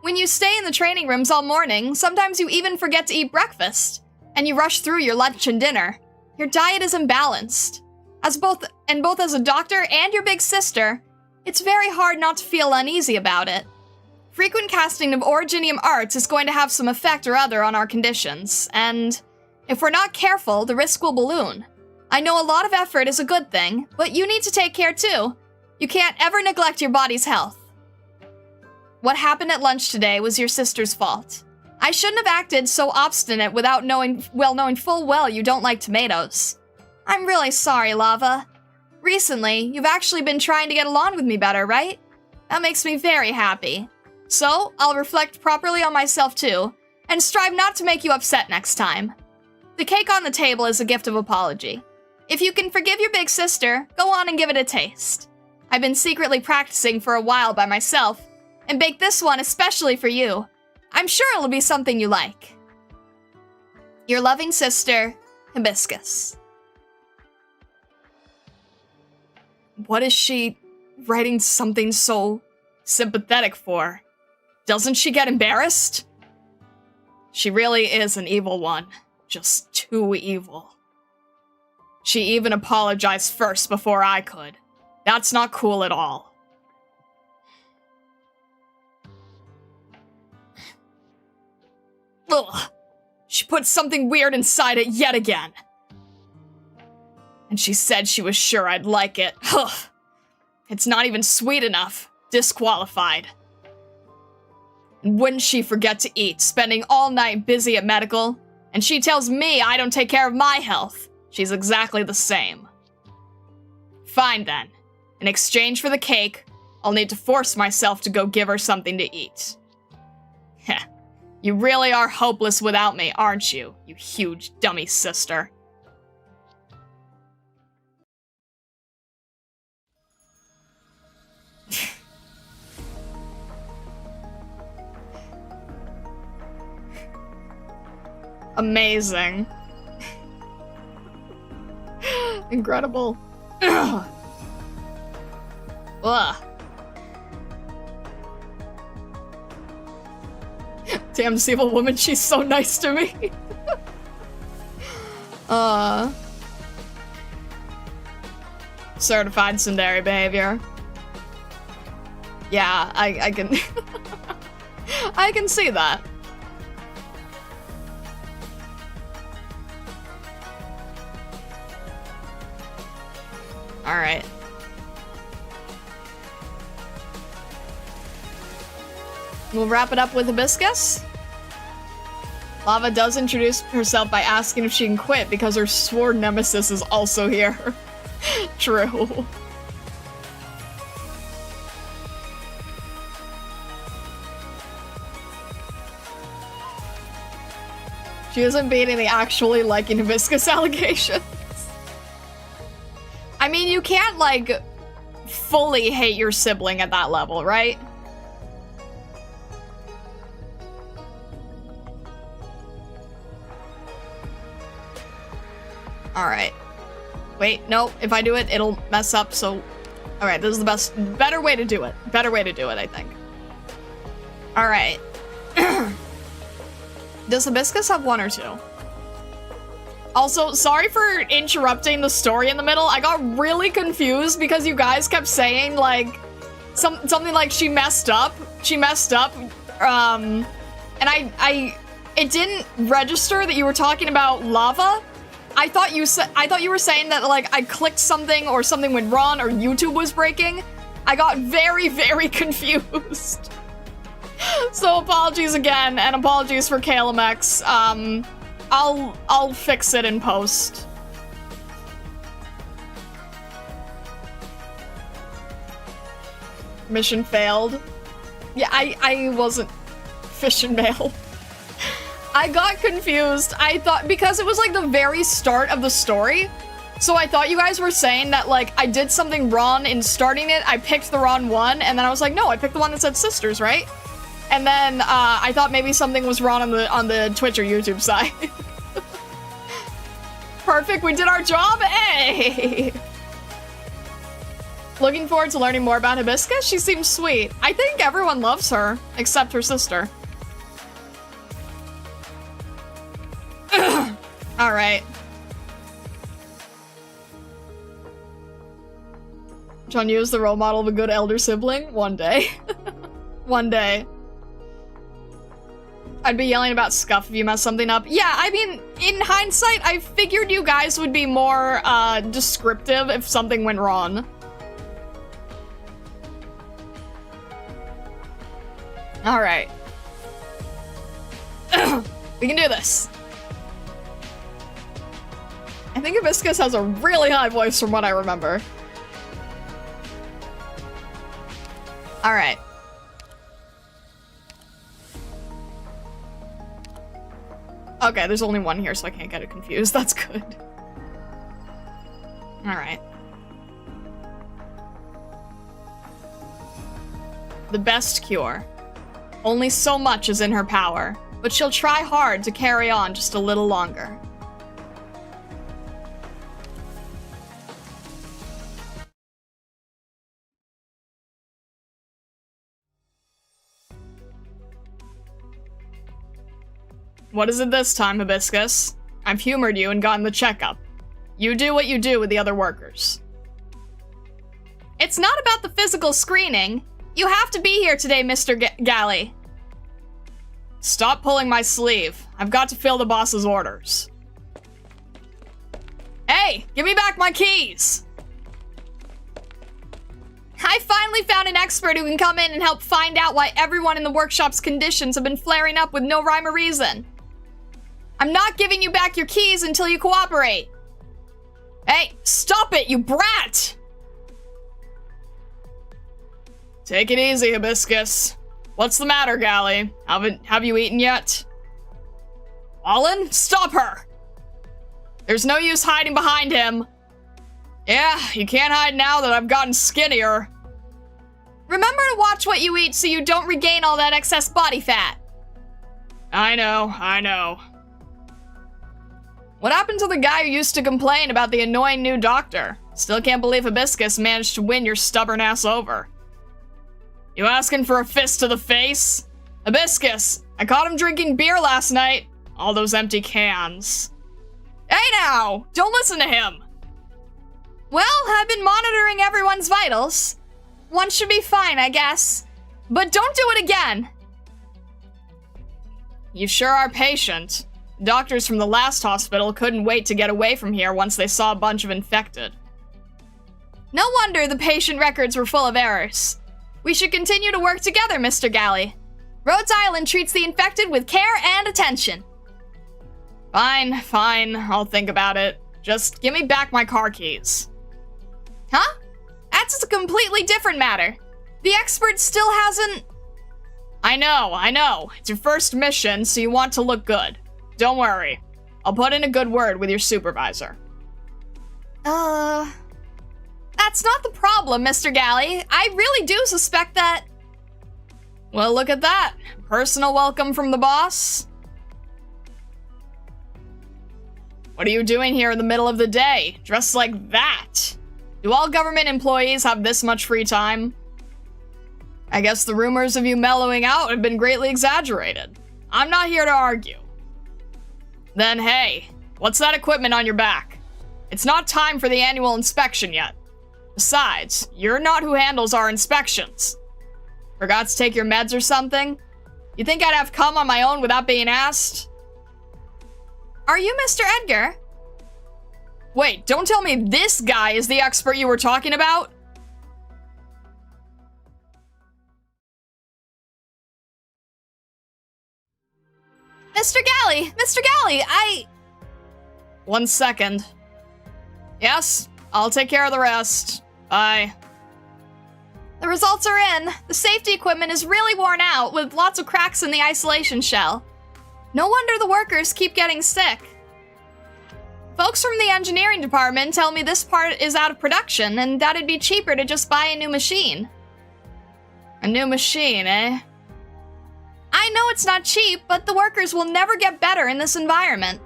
When you stay in the training rooms all morning, sometimes you even forget to eat breakfast, and you rush through your lunch and dinner. Your diet is imbalanced. Both as a doctor and your big sister, it's very hard not to feel uneasy about it. Frequent casting of Originium arts is going to have some effect or other on our conditions, and if we're not careful, the risk will balloon. I know a lot of effort is a good thing, but you need to take care too. You can't ever neglect your body's health. What happened at lunch today was your sister's fault. I shouldn't have acted so obstinate without knowing full well you don't like tomatoes. I'm really sorry, Lava. Recently, you've actually been trying to get along with me better, right? That makes me very happy. So, I'll reflect properly on myself too, and strive not to make you upset next time. The cake on the table is a gift of apology. If you can forgive your big sister, go on and give it a taste. I've been secretly practicing for a while by myself, and baked this one especially for you. I'm sure it'll be something you like. Your loving sister, Hibiscus. What is she writing something so sympathetic for? Doesn't she get embarrassed? She really is an evil one. Just too evil. She even apologized first before I could. That's not cool at all. Ugh. She put something weird inside it yet again. And she said she was sure I'd like it. Ugh. It's not even sweet enough. Disqualified. And wouldn't she forget to eat, spending all night busy at medical? And she tells me I don't take care of my health. She's exactly the same. Fine then. In exchange for the cake, I'll need to force myself to go give her something to eat. Heh. You really are hopeless without me, aren't you, you huge dummy sister? Amazing. Incredible. Ugh. Ugh. Damn, this evil woman, she's so nice to me. Certified tsundere behavior. Yeah, I can... I can see that. Alright. We'll wrap it up with Hibiscus. Lava does introduce herself by asking if she can quit because her sworn nemesis is also here. True. She isn't beating the actually liking Hibiscus allegations. I mean, you can't, like, fully hate your sibling at that level, right? Alright. Wait, no, if I do it, it'll mess up, so... Alright, this is the better way to do it. Better way to do it, I think. Alright. Does Hibiscus have 1 or 2? Also, sorry for interrupting the story in the middle. I got really confused because you guys kept saying, like, something like she messed up. And it didn't register that you were talking about lava. I thought you were saying that, like, I clicked something or something went wrong or YouTube was breaking. I got very, very confused. So apologies again, and apologies for KLMX. I'll fix it in post. Mission failed. Yeah, I wasn't fish and mail. I got confused. I thought, because it was like the very start of the story, so I thought you guys were saying that, like, I did something wrong in starting it, I picked the wrong one, and then I was like, no, I picked the one that said sisters, right? And then, I thought maybe something was wrong on the Twitch or YouTube side. Perfect, we did our job, hey! Looking forward to learning more about Hibiscus. She seems sweet. I think everyone loves her, except her sister. Alright. John, you is the role model of a good elder sibling? One day. One day. I'd be yelling about scuff if you messed something up. Yeah, I mean, in hindsight, I figured you guys would be more, descriptive if something went wrong. Alright. We can do this. I think Hibiscus has a really high voice from what I remember. Alright. Okay, there's only one here, so I can't get it confused. That's good. Alright. The best cure. Only so much is in her power, but she'll try hard to carry on just a little longer. What is it this time, Hibiscus? I've humored you and gotten the checkup. You do what you do with the other workers. It's not about the physical screening. You have to be here today, Mr. Galley. Stop pulling my sleeve. I've got to fill the boss's orders. Hey, give me back my keys! I finally found an expert who can come in and help find out why everyone in the workshop's conditions have been flaring up with no rhyme or reason. I'm not giving you back your keys until you cooperate. Hey, stop it, you brat! Take it easy, Hibiscus. What's the matter, Galley? Have you eaten yet? Wallen, stop her! There's no use hiding behind him. Yeah, you can't hide now that I've gotten skinnier. Remember to watch what you eat so you don't regain all that excess body fat. I know. What happened to the guy who used to complain about the annoying new doctor? Still can't believe Hibiscus managed to win your stubborn ass over. You asking for a fist to the face? Hibiscus, I caught him drinking beer last night. All those empty cans. Hey now, don't listen to him. Well, I've been monitoring everyone's vitals. One should be fine, I guess. But don't do it again. You sure are patient. Doctors from the last hospital couldn't wait to get away from here once they saw a bunch of infected. No wonder the patient records were full of errors. We should continue to work together, Mr. Galley. Rhodes Island treats the infected with care and attention. Fine. I'll think about it. Just give me back my car keys. Huh? That's a completely different matter. The expert still hasn't... I know. It's your first mission, so you want to look good. Don't worry. I'll put in a good word with your supervisor. That's not the problem, Mr. Galley. I really do suspect that... Well, look at that. Personal welcome from the boss. What are you doing here in the middle of the day, dressed like that? Do all government employees have this much free time? I guess the rumors of you mellowing out have been greatly exaggerated. I'm not here to argue. Then hey, what's that equipment on your back? It's not time for the annual inspection yet. Besides, you're not who handles our inspections. Forgot to take your meds or something? You think I'd have come on my own without being asked?
Are you Mr. Edgar?
Wait, don't tell me this guy is the expert you were talking about?
Mr. Galley! Mr. Galley,
1 second. Yes, I'll take care of the rest. Bye.
The results are in. The safety equipment is really worn out, with lots of cracks in the isolation shell. No wonder the workers keep getting sick. Folks from the engineering department tell me this part is out of production, and that it'd be cheaper to just buy a new machine.
A new machine, eh?
I know it's not cheap, but the workers will never get better in this environment.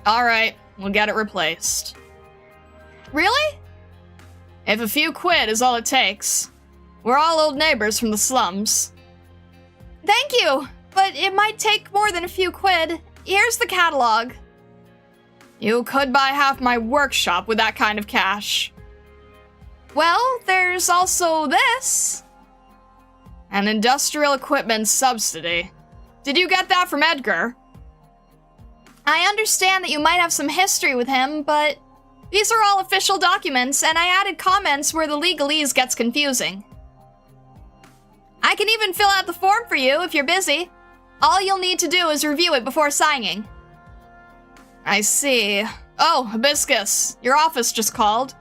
Alright, we'll get it replaced.
Really?
If a few quid is all it takes. We're all old neighbors from the slums.
Thank you, but it might take more than a few quid. Here's the catalog.
You could buy half my workshop with that kind of cash.
Well, there's also this.
An industrial equipment subsidy. Did you get that from Edgar?
I understand that you might have some history with him, but these are all official documents, and I added comments where the legalese gets confusing. I can even fill out the form for you if you're busy. All you'll need to do is review it before signing.
I see. Oh, Hibiscus, your office just called.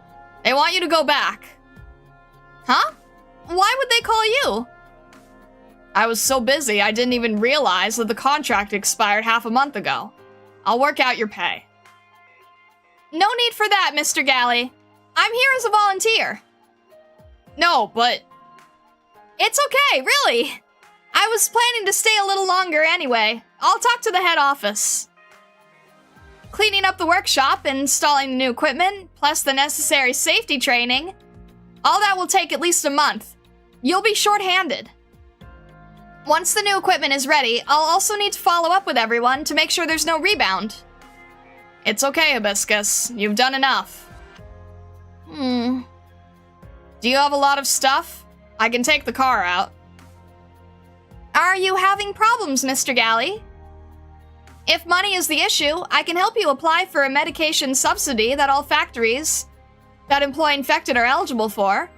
They want you to go back.
Huh? Why would they call you?
I was so busy I didn't even realize that the contract expired half a month ago. I'll work out your pay.
No need for that, Mr. Galley. I'm here as a volunteer.
No, but...
It's okay, really. I was planning to stay a little longer anyway. I'll talk to the head office. Cleaning up the workshop, installing the new equipment, plus the necessary safety training. All that will take at least a month. You'll be short-handed. Once the new equipment is ready, I'll also need to follow up with everyone to make sure there's no rebound.
It's okay, Hibiscus. You've done enough.
Do
you have a lot of stuff? I can take the car out.
Are you having problems, Mr. Galley? If money is the issue, I can help you apply for a medication subsidy that all factories that employ infected are eligible for.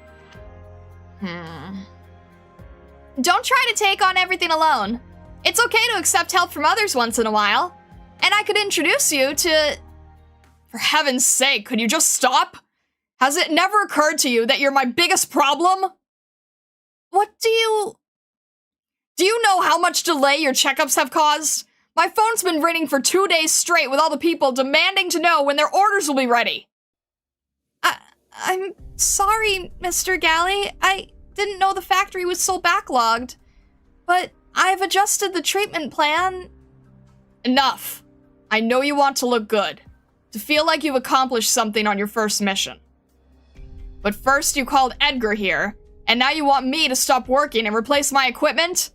Don't try to take on everything alone. It's okay to accept help from others once in a while. And I could introduce you to...
For heaven's sake, could you just stop? Has it never occurred to you that you're my biggest problem?
What do you...
Do you know how much delay your checkups have caused? My phone's been ringing for 2 days straight with all the people demanding to know when their orders will be ready.
I'm sorry, Mr. Galley. I didn't know the factory was so backlogged. But I've adjusted the treatment plan.
Enough. I know you want to look good. To feel like you've accomplished something on your first mission. But first you called Edgar here, and now you want me to stop working and replace my equipment?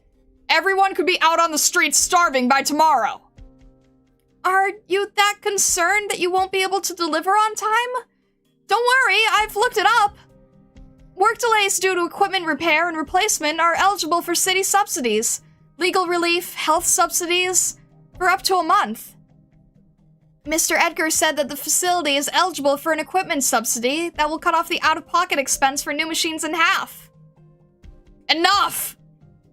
Everyone could be out on the streets starving by tomorrow.
Are you that concerned that you won't be able to deliver on time? Don't worry, I've looked it up. Work delays due to equipment repair and replacement are eligible for city subsidies, legal relief, health subsidies, for up to a month. Mr. Edgar said that the facility is eligible for an equipment subsidy that will cut off the out-of-pocket expense for new machines in half.
Enough!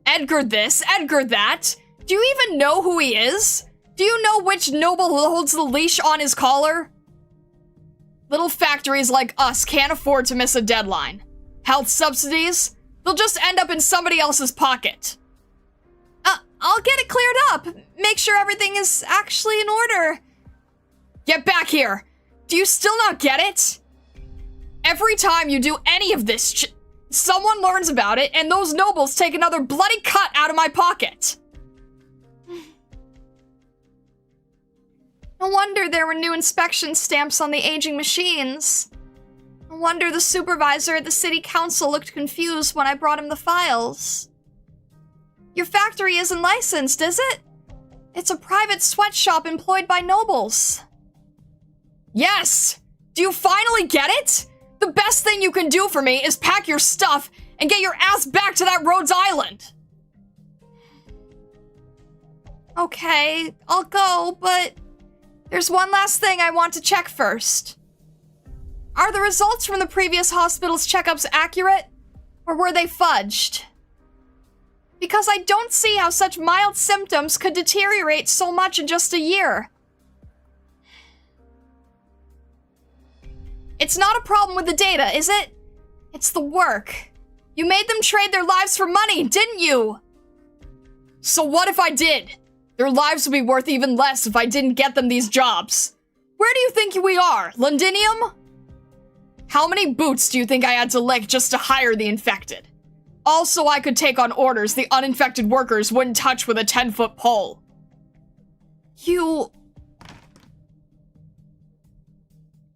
Edgar this, Edgar that. Do you even know who he is? Do you know which noble holds the leash on his collar? Little factories like us can't afford to miss a deadline. Health subsidies? They'll just end up in somebody else's pocket.
I'll get it cleared up. Make sure everything is actually in order.
Get back here! Do you still not get it? Every time you do any of this someone learns about it, and those nobles take another bloody cut out of my pocket.
No wonder there were new inspection stamps on the aging machines. No wonder the supervisor at the city council looked confused when I brought him the files. Your factory isn't licensed, is it? It's a private sweatshop employed by nobles.
Yes! Do you finally get it? The best thing you can do for me is pack your stuff and get your ass back to that Rhodes Island!
Okay, I'll go, but there's one last thing I want to check first. Are the results from the previous hospital's checkups accurate, or were they fudged? Because I don't see how such mild symptoms could deteriorate so much in just a year. It's not a problem with the data, is it? It's the work. You made them trade their lives for money, didn't you?
So what if I did? Their lives would be worth even less if I didn't get them these jobs. Where do you think we are, Londinium? How many boots do you think I had to lick just to hire the infected? Also, I could take on orders the uninfected workers wouldn't touch with a 10-foot pole.
You...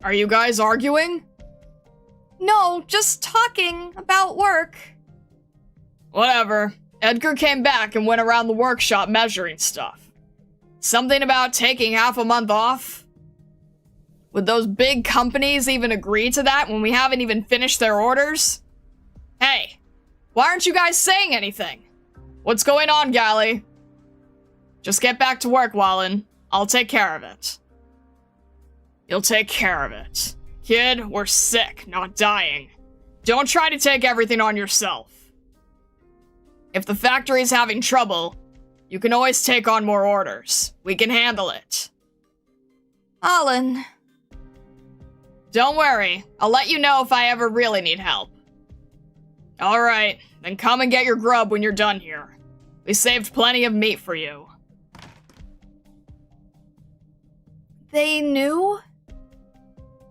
Are you guys arguing?
No, just talking about work.
Whatever. Edgar came back and went around the workshop measuring stuff. Something about taking half a month off? Would those big companies even agree to that when we haven't even finished their orders? Hey, why aren't you guys saying anything? What's going on, Gally? Just get back to work, Wallen. I'll take care of it. You'll take care of it. Kid, we're sick, not dying. Don't try to take everything on yourself. If the factory's having trouble, you can always take on more orders. We can handle it.
Alan.
Don't worry, I'll let you know if I ever really need help. Alright, then come and get your grub when you're done here. We saved plenty of meat for you.
They knew?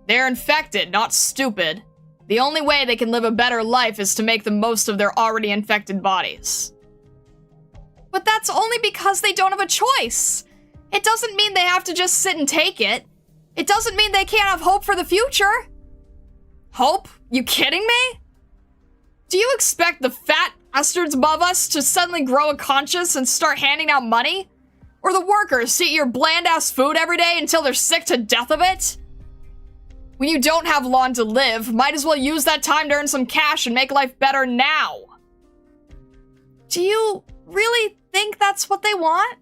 They're infected, not stupid. The only way they can live a better life is to make the most of their already infected bodies.
But that's only because they don't have a choice. It doesn't mean they have to just sit and take it. It doesn't mean they can't have hope for the future.
Hope? You kidding me? Do you expect the fat bastards above us to suddenly grow a conscience and start handing out money? Or the workers to eat your bland-ass food every day until they're sick to death of it? When you don't have long to live, might as well use that time to earn some cash and make life better now.
Do you really think that's what they want?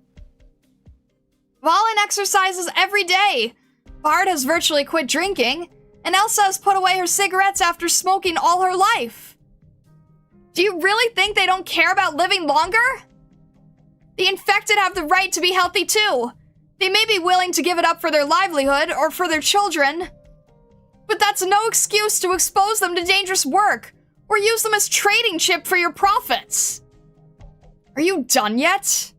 Valen exercises every day. Bard has virtually quit drinking, and Elsa has put away her cigarettes after smoking all her life. Do you really think they don't care about living longer? The infected have the right to be healthy too. They may be willing to give it up for their livelihood or for their children. But that's no excuse to expose them to dangerous work, or use them as trading chip for your profits.
Are you done yet?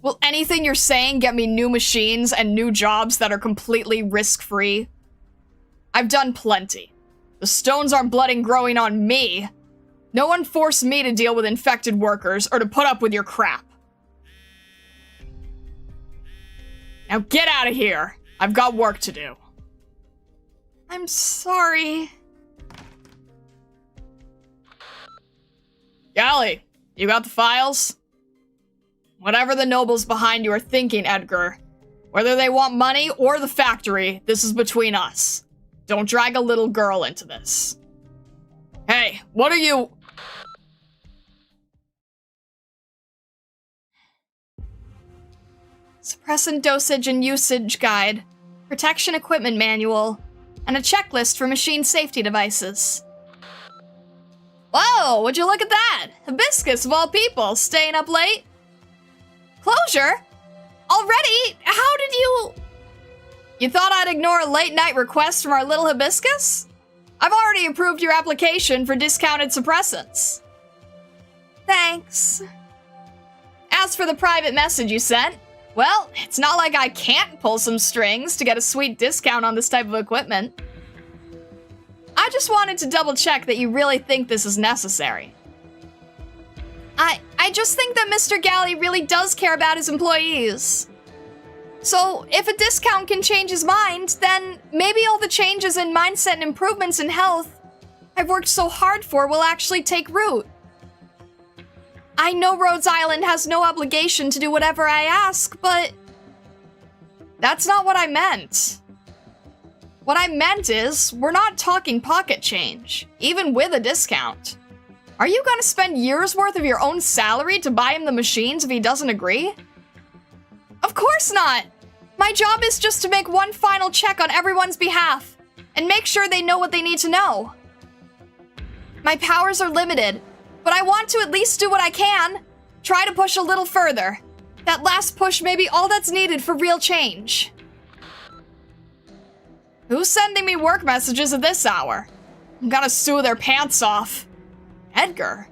Will anything you're saying get me new machines and new jobs that are completely risk-free? I've done plenty. The stones aren't blood and growing on me. No one forced me to deal with infected workers or to put up with your crap. Now get out of here. I've got work to do.
I'm sorry.
Gally, you got the files? Whatever the nobles behind you are thinking, Edgar, whether they want money or the factory, this is between us. Don't drag a little girl into this. Hey, what are you...
Suppressant dosage and usage guide, protection equipment manual, and a checklist for machine safety devices. Whoa, would you look at that? Hibiscus of all people, staying up late? Closure? Already? How did you... You thought I'd ignore a late night request from our little Hibiscus? I've already approved your application for discounted suppressants. Thanks. As for the private message you sent, well, it's not like I can't pull some strings to get a sweet discount on this type of equipment. I just wanted to double check that you really think this is necessary. I just think that Mr. Gally really does care about his employees. So, if a discount can change his mind, then maybe all the changes in mindset and improvements in health I've worked so hard for will actually take root. I know Rhodes Island has no obligation to do whatever I ask, but that's not what I meant. What I meant is, we're not talking pocket change, even with a discount. Are you gonna spend years worth of your own salary to buy him the machines if he doesn't agree? Of course not! My job is just to make one final check on everyone's behalf, and make sure they know what they need to know. My powers are limited, but I want to at least do what I can. Try to push a little further. That last push may be all that's needed for real change. Who's sending me work messages at this hour? I'm gonna sue their pants off. Edgar.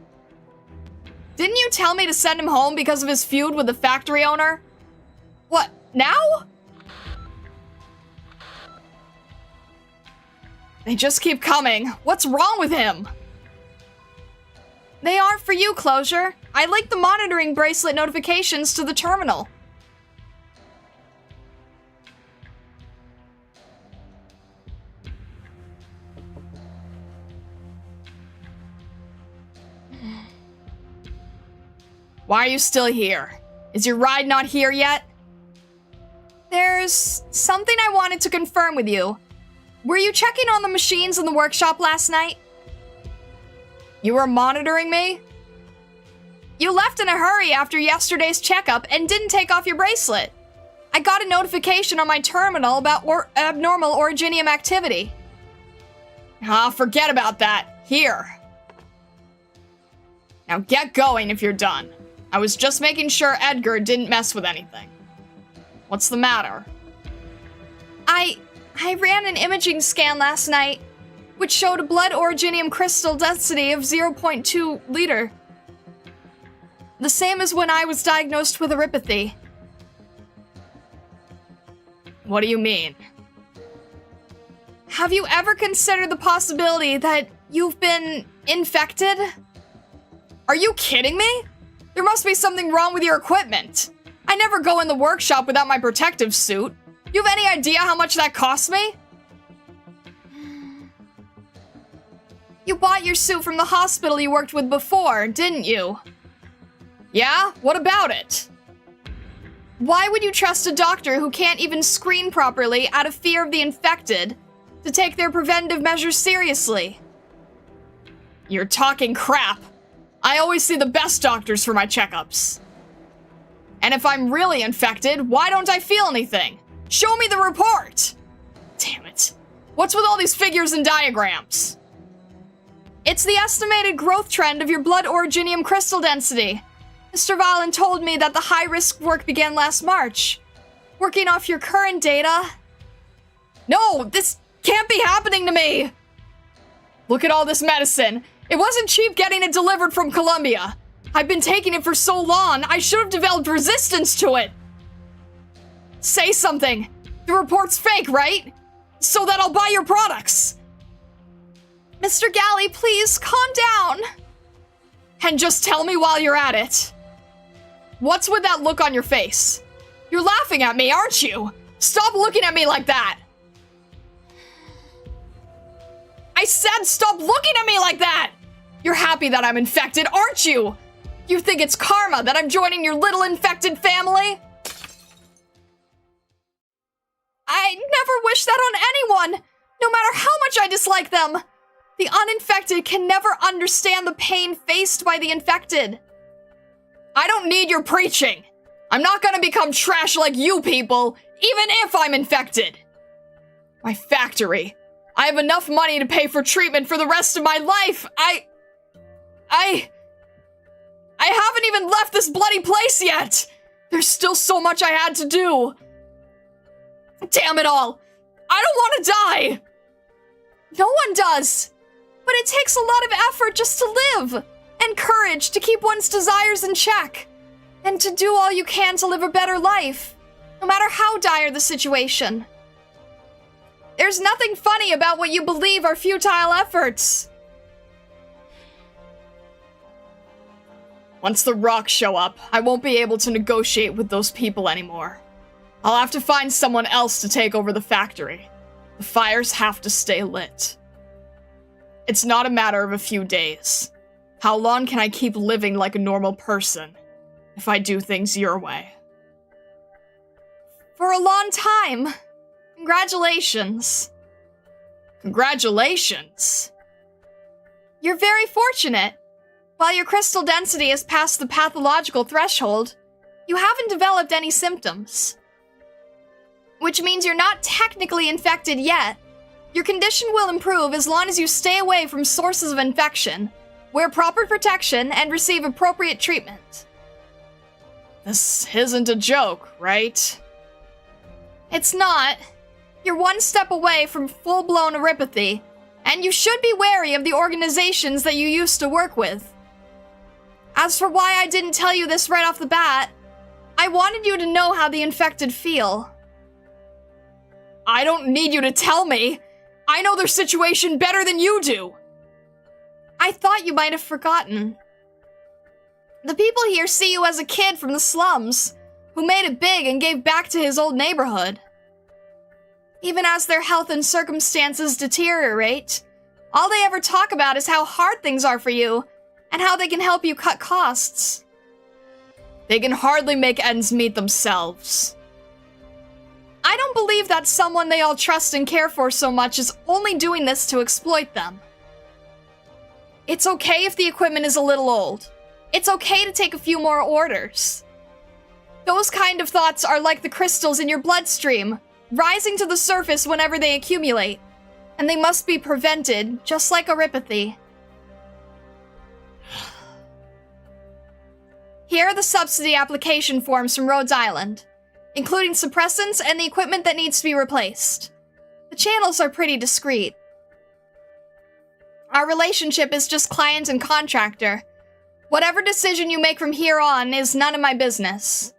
Didn't you tell me to send him home because of his feud with the factory owner? What, now? They just keep coming. What's wrong with him? They aren't for you, Closure. I linked the monitoring bracelet notifications to the terminal. Why are you still here? Is your ride not here yet? There's something I wanted to confirm with you. Were you checking on the machines in the workshop last night? You were monitoring me? You left in a hurry after yesterday's checkup and didn't take off your bracelet. I got a notification on my terminal about abnormal originium activity. Ah, forget about that. Here. Now get going if you're done. I was just making sure Edgar didn't mess with anything. What's the matter? I ran an imaging scan last night, which showed a blood originium crystal density of 0.2 liter. The same as when I was diagnosed with erypathy. What do you mean? Have you ever considered the possibility that you've been infected? Are you kidding me? There must be something wrong with your equipment. I never go in the workshop without my protective suit. You have any idea how much that cost me? You bought your suit from the hospital you worked with before, didn't you? Yeah? What about it? Why would you trust a doctor who can't even screen properly out of fear of the infected to take their preventative measures seriously? You're talking crap. I always see the best doctors for my checkups. And if I'm really infected, why don't I feel anything? Show me the report! Damn it. What's with all these figures and diagrams? It's the estimated growth trend of your blood originium crystal density. Mr. Valen told me that the high-risk work began last March. Working off your current data... No, this can't be happening to me! Look at all this medicine. It wasn't cheap getting it delivered from Colombia. I've been taking it for so long, I should have developed resistance to it. Say something. The report's fake, right? So that I'll buy your products. Mr. Galley, please, calm down. And just tell me while you're at it. What's with that look on your face? You're laughing at me, aren't you? Stop looking at me like that. I said stop looking at me like that! You're happy that I'm infected, aren't you? You think it's karma that I'm joining your little infected family? I never wish that on anyone, no matter how much I dislike them. The uninfected can never understand the pain faced by the infected. I don't need your preaching. I'm not gonna become trash like you people, even if I'm infected. My factory. I have enough money to pay for treatment for the rest of my life. I haven't even left this bloody place yet. There's still so much I had to do. Damn it all. I don't want to die. No one does. But it takes a lot of effort just to live. And courage to keep one's desires in check. And to do all you can to live a better life. No matter how dire the situation. There's nothing funny about what you believe are futile efforts. Once the rocks show up, I won't be able to negotiate with those people anymore.
I'll have to find someone else to take over the factory. The fires have to stay lit. It's not a matter of a few days. How long can I keep living like a normal person if I do things your way?
For a long time. Congratulations.
Congratulations.
You're very fortunate. While your crystal density has passed the pathological threshold, you haven't developed any symptoms. Which means you're not technically infected yet. Your condition will improve as long as you stay away from sources of infection, wear proper protection, and receive appropriate treatment.
This isn't a joke, right?
It's not. You're one step away from full-blown erypathy, and you should be wary of the organizations that you used to work with. As for why I didn't tell you this right off the bat, I wanted you to know how the infected feel.
I don't need you to tell me! I know their situation better than you do!
I thought you might have forgotten. The people here see you as a kid from the slums, who made it big and gave back to his old neighborhood. Even as their health and circumstances deteriorate, all they ever talk about is how hard things are for you, and how they can help you cut costs.
They can hardly make ends meet themselves.
I don't believe that someone they all trust and care for so much is only doing this to exploit them. It's okay if the equipment is a little old. It's okay to take a few more orders. Those kind of thoughts are like the crystals in your bloodstream, rising to the surface whenever they accumulate, and they must be prevented, just like erypathy. Here are the subsidy application forms from Rhodes Island, including suppressants and the equipment that needs to be replaced. The channels are pretty discreet. Our relationship is just client and contractor. Whatever decision you make from here on is none of my business.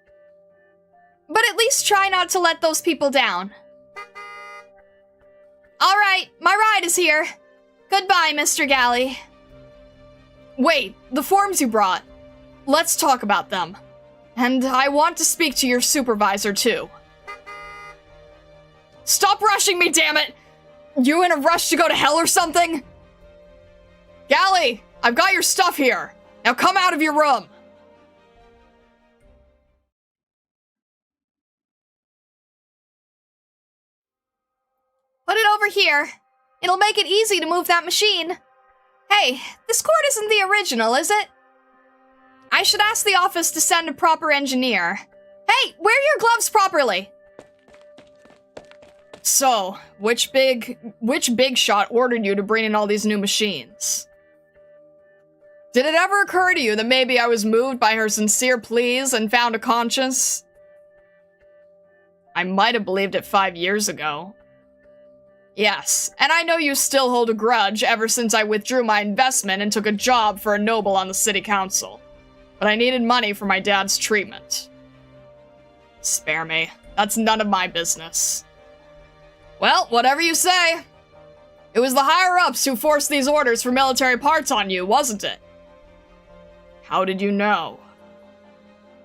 But at least try not to let those people down. Alright, my ride is here. Goodbye, Mr. Galley.
Wait, the forms you brought. Let's talk about them. And I want to speak to your supervisor, too. Stop rushing me, damn it! You in a rush to go to hell or something? Galley, I've got your stuff here. Now come out of your room.
Put it over here. It'll make it easy to move that machine. Hey, this cord isn't the original, is it? I should ask the office to send a proper engineer. Hey, wear your gloves properly!
So, which big shot ordered you to bring in all these new machines? Did it ever occur to you that maybe I was moved by her sincere pleas and found a conscience? I might have believed it 5 years ago. Yes, and I know you still hold a grudge ever since I withdrew my investment and took a job for a noble on the city council. But I needed money for my dad's treatment. Spare me. That's none of my business. Well, whatever you say. It was the higher-ups who forced these orders for military parts on you, wasn't it? How did you know?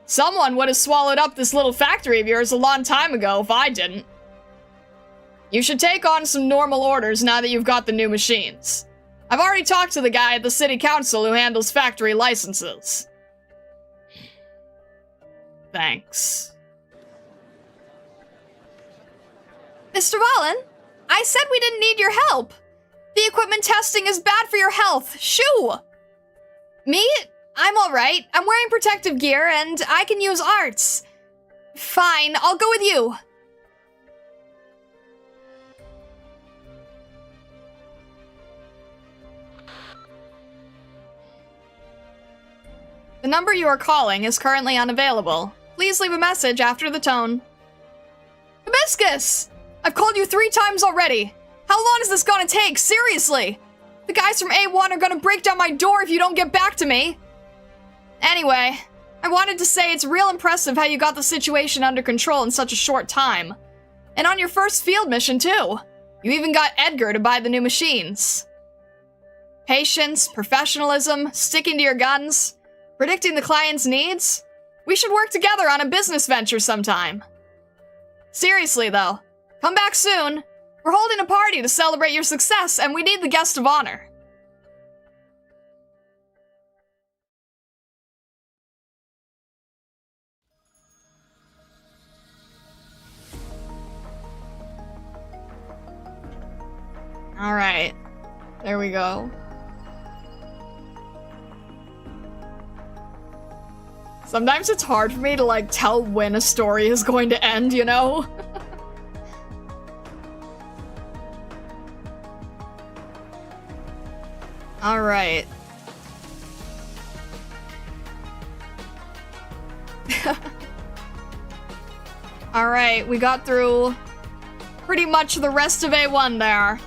Someone would have swallowed up this little factory of yours a long time ago if I didn't. You should take on some normal orders now that you've got the new machines. I've already talked to the guy at the city council who handles factory licenses. Thanks.
Mr. Wallen, I said we didn't need your help. The equipment testing is bad for your health. Shoo! Me? I'm alright. I'm wearing protective gear and I can use arts. Fine, I'll go with you.
The number you are calling is currently unavailable. Please leave a message after the tone. Hibiscus! I've called you 3 times already. How long is this gonna take? Seriously! The guys from A1 are gonna break down my door if you don't get back to me. Anyway, I wanted to say it's real impressive how you got the situation under control in such a short time. And on your first field mission, too. You even got Edgar to buy the new machines. Patience, professionalism, sticking to your guns, predicting the client's needs. We should work together on a business venture sometime. Seriously, though, come back soon. We're holding a party to celebrate your success, and we need the guest of honor. Alright. There we go. Sometimes it's hard for me to, like, tell when a story is going to end, you know? Alright. Alright, we got through pretty much the rest of A1 there.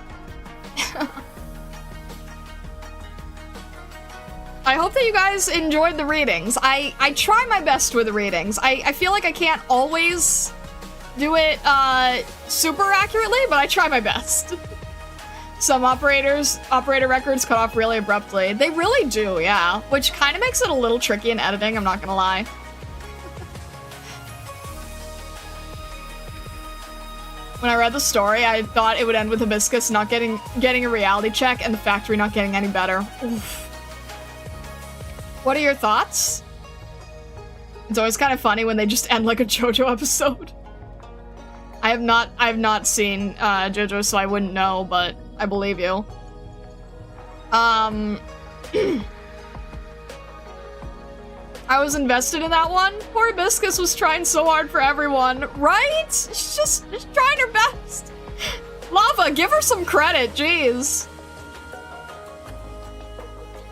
I hope that you guys enjoyed the readings. I try my best with the readings. I feel like I can't always do it super accurately, but I try my best. Some operator records cut off really abruptly. They really do, yeah. Which kind of makes it a little tricky in editing, I'm not gonna lie. When I read the story, I thought it would end with Hibiscus not getting a reality check and the factory not getting any better. Oof. What are your thoughts? It's always kind of funny when they just end like a JoJo episode. I have not seen JoJo, so I wouldn't know, but I believe you. I was invested in that one. Poor Hibiscus was trying so hard for everyone, right? She's just trying her best. Lava, give her some credit, jeez.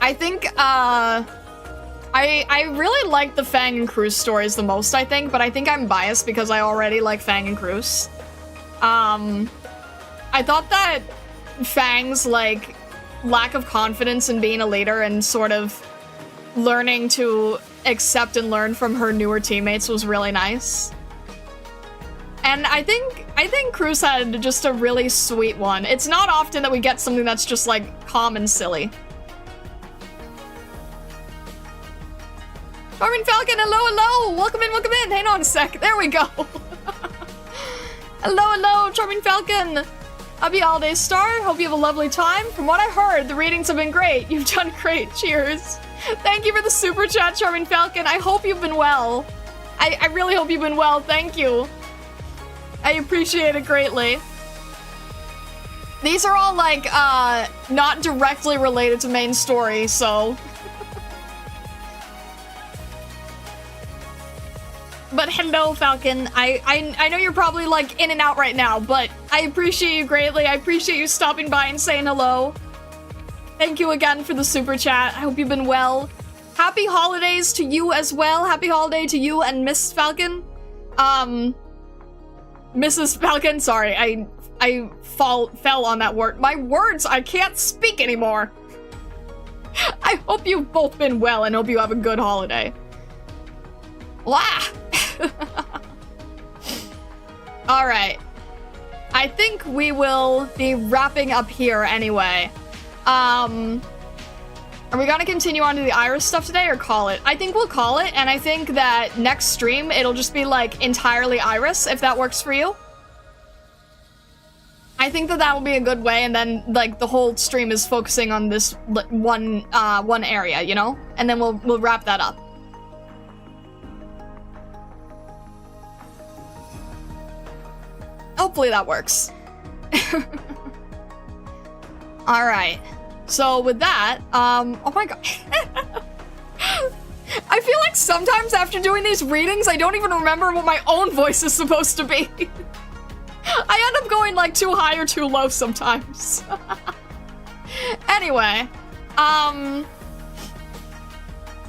I think, I really like the Fang and Kroos stories the most, I think, but I think I'm biased because I already like Fang and Kroos. I thought that Fang's, like, lack of confidence in being a leader and sort of learning to accept and learn from her newer teammates was really nice. And I think Kroos had just a really sweet one. It's not often that we get something that's just, like, calm and silly. Charming Falcon, hello, hello! Welcome in, hang on a sec, there we go! Hello, Charming Falcon! Happy holidays, Star, hope you have a lovely time. From what I heard, the readings have been great. You've done great, cheers. Thank you for the super chat, Charming Falcon. I hope you've been well. I really hope you've been well, thank you. I appreciate it greatly. These are all, like, not directly related to main story, so... But hello, Falcon. I know you're probably, like, in and out right now, but I appreciate you greatly. I appreciate you stopping by and saying hello. Thank you again for the super chat. I hope you've been well. Happy holidays to you as well. Happy holiday to you and Miss Falcon. Mrs. Falcon, sorry, I fell on that word. My words, I can't speak anymore. I hope you've both been well and hope you have a good holiday. Wah! Alright. I think we will be wrapping up here anyway. Are we gonna continue on to the Iris stuff today or call it? I think we'll call it, and I think that next stream it'll just be like entirely Iris, if that works for you. I think that will be a good way, and then like the whole stream is focusing on this one area, you know? And then we'll wrap that up. Hopefully that works. All right. So with that, oh my god. I feel like sometimes after doing these readings, I don't even remember what my own voice is supposed to be. I end up going like too high or too low sometimes. Anyway,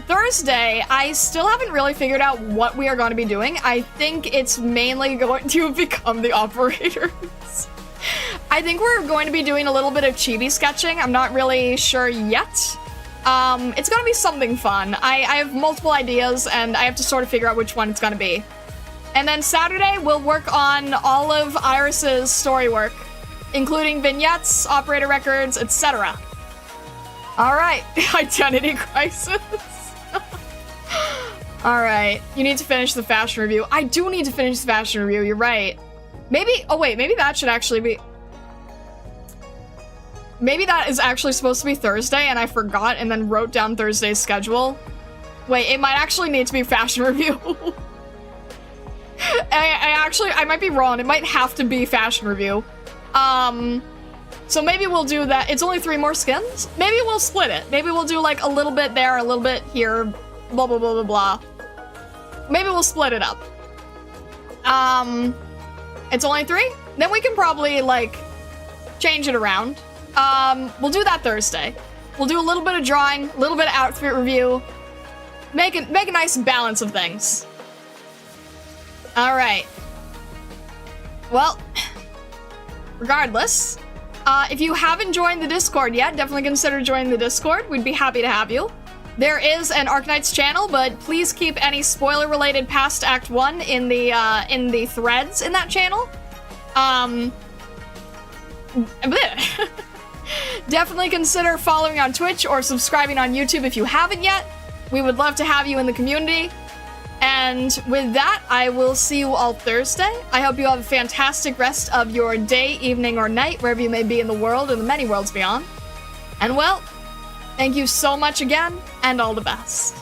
Thursday, I still haven't really figured out what we are going to be doing. I think it's mainly going to become the operators. I think we're going to be doing a little bit of chibi sketching. I'm not really sure yet. It's going to be something fun. I have multiple ideas, and I have to sort of figure out which one it's going to be. And then Saturday, we'll work on all of Iris's story work, including vignettes, operator records, etc. All right, Identity Crisis. All right, you need to finish the fashion review. I do need to finish the fashion review, you're right. Maybe, oh wait, maybe that should actually be... Maybe that is actually supposed to be Thursday and I forgot and then wrote down Thursday's schedule. Wait, it might actually need to be fashion review. I might be wrong. It might have to be fashion review. So maybe we'll do that. It's only 3 more skins. Maybe we'll split it. Maybe we'll do like a little bit there, a little bit here, blah, blah, blah, blah, blah. Maybe we'll split it up. It's only 3? Then we can probably like change it around. We'll do that Thursday. We'll do a little bit of drawing, a little bit of outfit review. Make a nice balance of things. All right. Well, regardless, if you haven't joined the Discord yet, definitely consider joining the Discord. We'd be happy to have you. There is an Arknights channel, but please keep any spoiler-related past Act 1 in the threads in that channel. Definitely consider following on Twitch or subscribing on YouTube if you haven't yet. We would love to have you in the community. And with that, I will see you all Thursday. I hope you have a fantastic rest of your day, evening, or night, wherever you may be in the world or the many worlds beyond. And well, thank you so much again, and all the best.